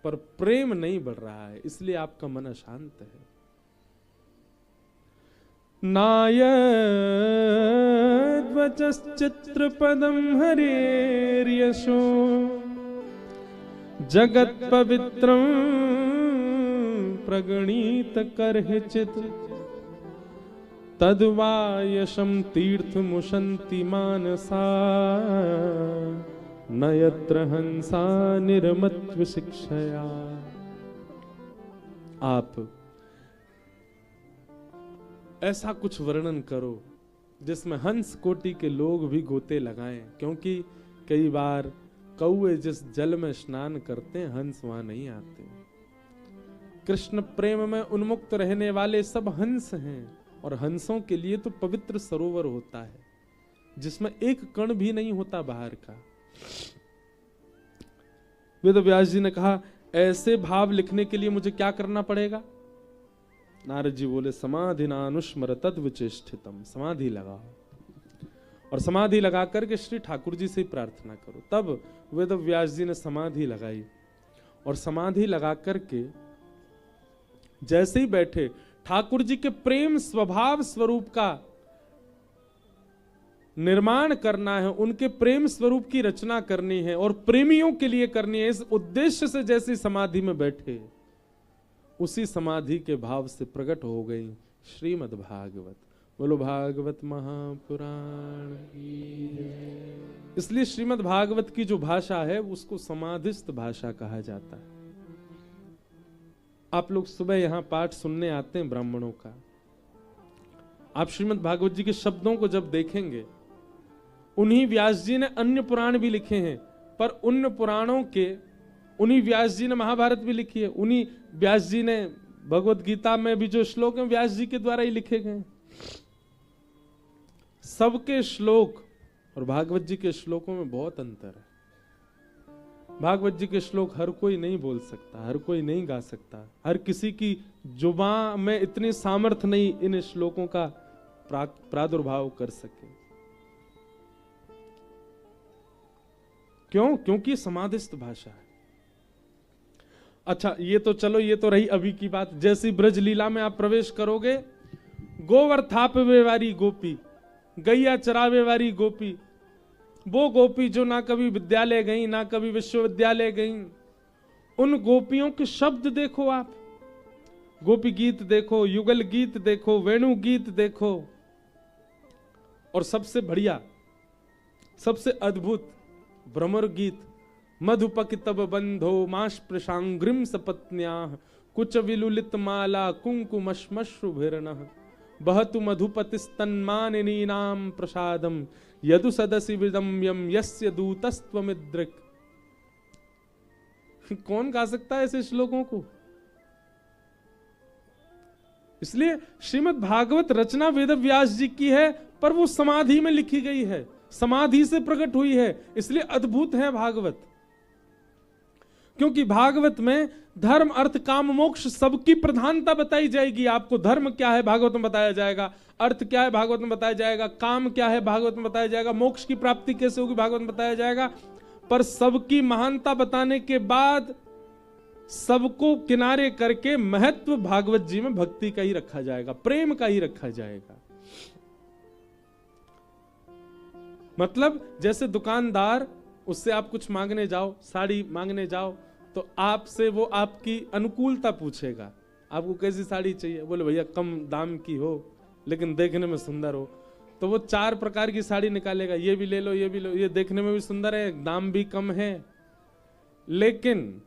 पर प्रेम नहीं बढ़ रहा है, इसलिए आपका मन अशांत है। नायद्वचश्चित्रपदं हरेर्यशो जगत पवित्रं प्रगणित करहि चित तद्वा यशं तीर्थमुशन्ति मानसा न यत्र हंसा निर्मत्व शिक्षया। आप ऐसा कुछ वर्णन करो जिसमें हंस कोटि के लोग भी गोते लगाएं, क्योंकि कई बार कौए जिस जल में स्नान करते हैं हंस वहां नहीं आते। कृष्ण प्रेम में उन्मुक्त रहने वाले सब हंस हैं, और हंसों के लिए तो पवित्र सरोवर होता है जिसमें एक कण भी नहीं होता बाहर का। वेद व्यास जी ने कहा ऐसे भाव लिखने के लिए मुझे क्या करना पड़ेगा? नारद जी बोले समाधिनानुस्मर तद्विचेष्टितम, समाधि लगाओ, और समाधि लगा करके श्री ठाकुर जी से प्रार्थना करो। तब वेद व्यास जी ने समाधि लगाई, और समाधि लगा करके जैसे ही बैठे, ठाकुर जी के प्रेम स्वभाव स्वरूप का निर्माण करना है, उनके प्रेम स्वरूप की रचना करनी है और प्रेमियों के लिए करनी है, इस उद्देश्य से जैसी समाधि में बैठे, उसी समाधि के भाव से प्रकट हो गई श्रीमद् भागवत। बोलो भागवत महापुराण की। इसलिए श्रीमद् भागवत की जो भाषा है उसको समाधिस्थ भाषा कहा जाता है। आप लोग सुबह यहां पाठ सुनने आते हैं ब्राह्मणों का, आप श्रीमद् भागवत जी के शब्दों को जब देखेंगे, उन्हीं व्यास जी ने अन्य पुराण भी लिखे हैं, पर उन पुराणों के उन्हीं व्यास जी ने महाभारत भी लिखी है, उन्हीं व्यास जी ने भगवत गीता में भी जो श्लोक हैं व्यास जी के द्वारा ही लिखे गए। सबके श्लोक और भागवत जी के श्लोकों में बहुत अंतर है। भागवत जी के श्लोक हर कोई नहीं बोल सकता, हर कोई नहीं गा सकता, हर किसी की जुबान में इतनी सामर्थ्य नहीं इन श्लोकों का प्रादुर्भाव कर सके। क्यों? क्योंकि समाधिस्थ भाषा है। अच्छा, ये तो चलो, ये तो रही अभी की बात। जैसी ब्रज लीला में आप प्रवेश करोगे, गोवर थापवे वाली गोपी, गैया चरावे वाली गोपी, वो गोपी जो ना कभी विद्यालय गई ना कभी विश्वविद्यालय गई, उन गोपियों के शब्द देखो आप। गोपी गीत देखो, युगल गीत देखो, वेणु गीत देखो, और सबसे बढ़िया, सबसे अद्भुत भ्रमर गीत, मधुपक तब बंधो माश प्रशांग्रिम सपत्न्या कुच विलुलित माला कुंकुमश्मश्रुभिर्नः बहतु मधुपतिस्तन्मानिनी नाम प्रसादम यदु सदसि विदम्यम यस्य दूतस्त्वमिद्रिक। कौन गा सकता है ऐसे श्लोकों को? इसलिए श्रीमद् भागवत रचना वेद व्यास जी की है, पर वो समाधि में लिखी गई है, समाधि से प्रकट हुई है, इसलिए अद्भुत है भागवत। क्योंकि भागवत में धर्म अर्थ काम मोक्ष सबकी प्रधानता बताई जाएगी। आपको धर्म क्या है भागवत में बताया जाएगा, अर्थ क्या है भागवत में बताया जाएगा, काम क्या है भागवत में बताया जाएगा, मोक्ष की प्राप्ति कैसे होगी भागवत में बताया जाएगा। पर सबकी महानता बताने के बाद सबको किनारे करके महत्व भागवत जी में भक्ति का ही रखा जाएगा, प्रेम का ही रखा जाएगा। मतलब जैसे दुकानदार, उससे आप कुछ मांगने जाओ, साड़ी मांगने जाओ, तो आपसे वो आपकी अनुकूलता पूछेगा, आपको कैसी साड़ी चाहिए? बोले भैया कम दाम की हो लेकिन देखने में सुंदर हो। तो वो 4 प्रकार की साड़ी निकालेगा, ये भी ले लो, ये भी लो, ये देखने में भी सुंदर है, दाम भी कम है, लेकिन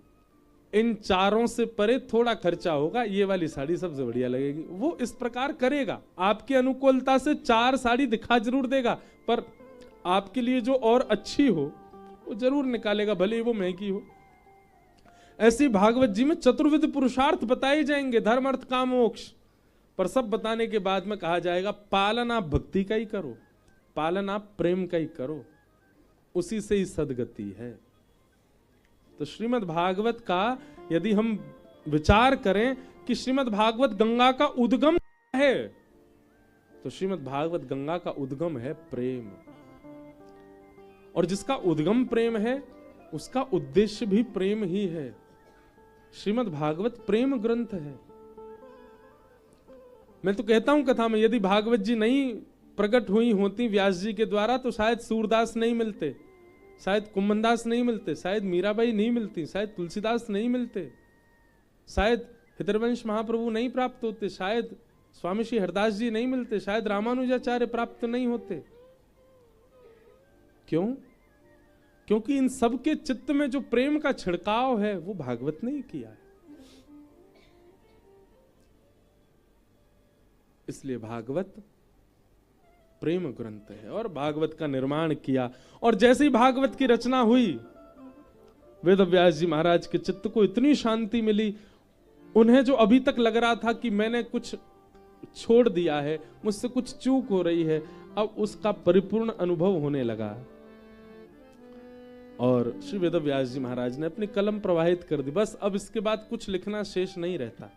इन चारों से परे थोड़ा खर्चा होगा, ये वाली साड़ी सबसे बढ़िया लगेगी। वो इस प्रकार करेगा, आपकी अनुकूलता से 4 साड़ी दिखा जरूर देगा, पर आपके लिए जो और अच्छी हो वो जरूर निकालेगा, भले ही वो महंगी हो। ऐसी भागवत जी में चतुर्विध पुरुषार्थ बताए जाएंगे, धर्म अर्थ काम मोक्ष, पर सब बताने के बाद में कहा जाएगा पालन आप भक्ति का ही करो, पालन आप प्रेम का ही करो, उसी से ही सदगति है। तो श्रीमद् भागवत का यदि हम विचार करें कि श्रीमद् भागवत गंगा का उद्गम है, तो श्रीमद् भागवत गंगा का उद्गम है प्रेम, और जिसका उद्गम प्रेम है उसका उद्देश्य भी प्रेम ही है। श्रीमद् भागवत प्रेम ग्रंथ है। मैं तो कहता हूं कथा में, यदि भागवत जी नहीं प्रकट हुई होती व्यास जी के द्वारा तो शायद सूरदास नहीं मिलते, शायद कुम्मनदास नहीं मिलते, शायद मीराबाई नहीं मिलती, शायद तुलसीदास नहीं मिलते, शायद हितरवंश महाप्रभु नहीं प्राप्त होते, शायद स्वामी श्री हरदास जी नहीं मिलते, शायद रामानुजाचार्य प्राप्त नहीं होते। क्यों? क्योंकि इन सबके चित्त में जो प्रेम का छिड़काव है वो भागवत ने ही किया है। इसलिए भागवत प्रेम ग्रंथ है और भागवत का निर्माण किया। और जैसे ही भागवत की रचना हुई, वेद व्यास जी महाराज के चित्त को इतनी शांति मिली, उन्हें जो अभी तक लग रहा था कि मैंने कुछ छोड़ दिया है, मुझसे कुछ चूक हो रही है, अब उसका परिपूर्ण अनुभव होने लगा। और श्री वेद व्यास जी महाराज ने अपनी कलम प्रवाहित कर दी। बस अब इसके बाद कुछ लिखना शेष नहीं रहता।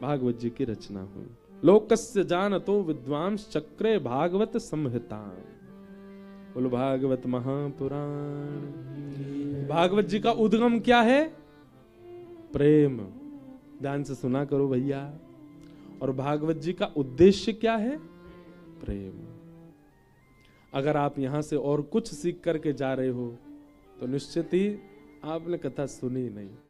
भागवत जी की रचना हुई। लोकस्य जानतो विद्वांस चक्रे भागवत संहिता। बोलो भागवत महापुराण। भागवत जी का उद्गम क्या है? प्रेम। ध्यान से सुना करो भैया। और भागवत जी का उद्देश्य क्या है? प्रेम। अगर आप यहां से और कुछ सीख करके जा रहे हो तो निश्चित ही आपने कथा सुनी नहीं।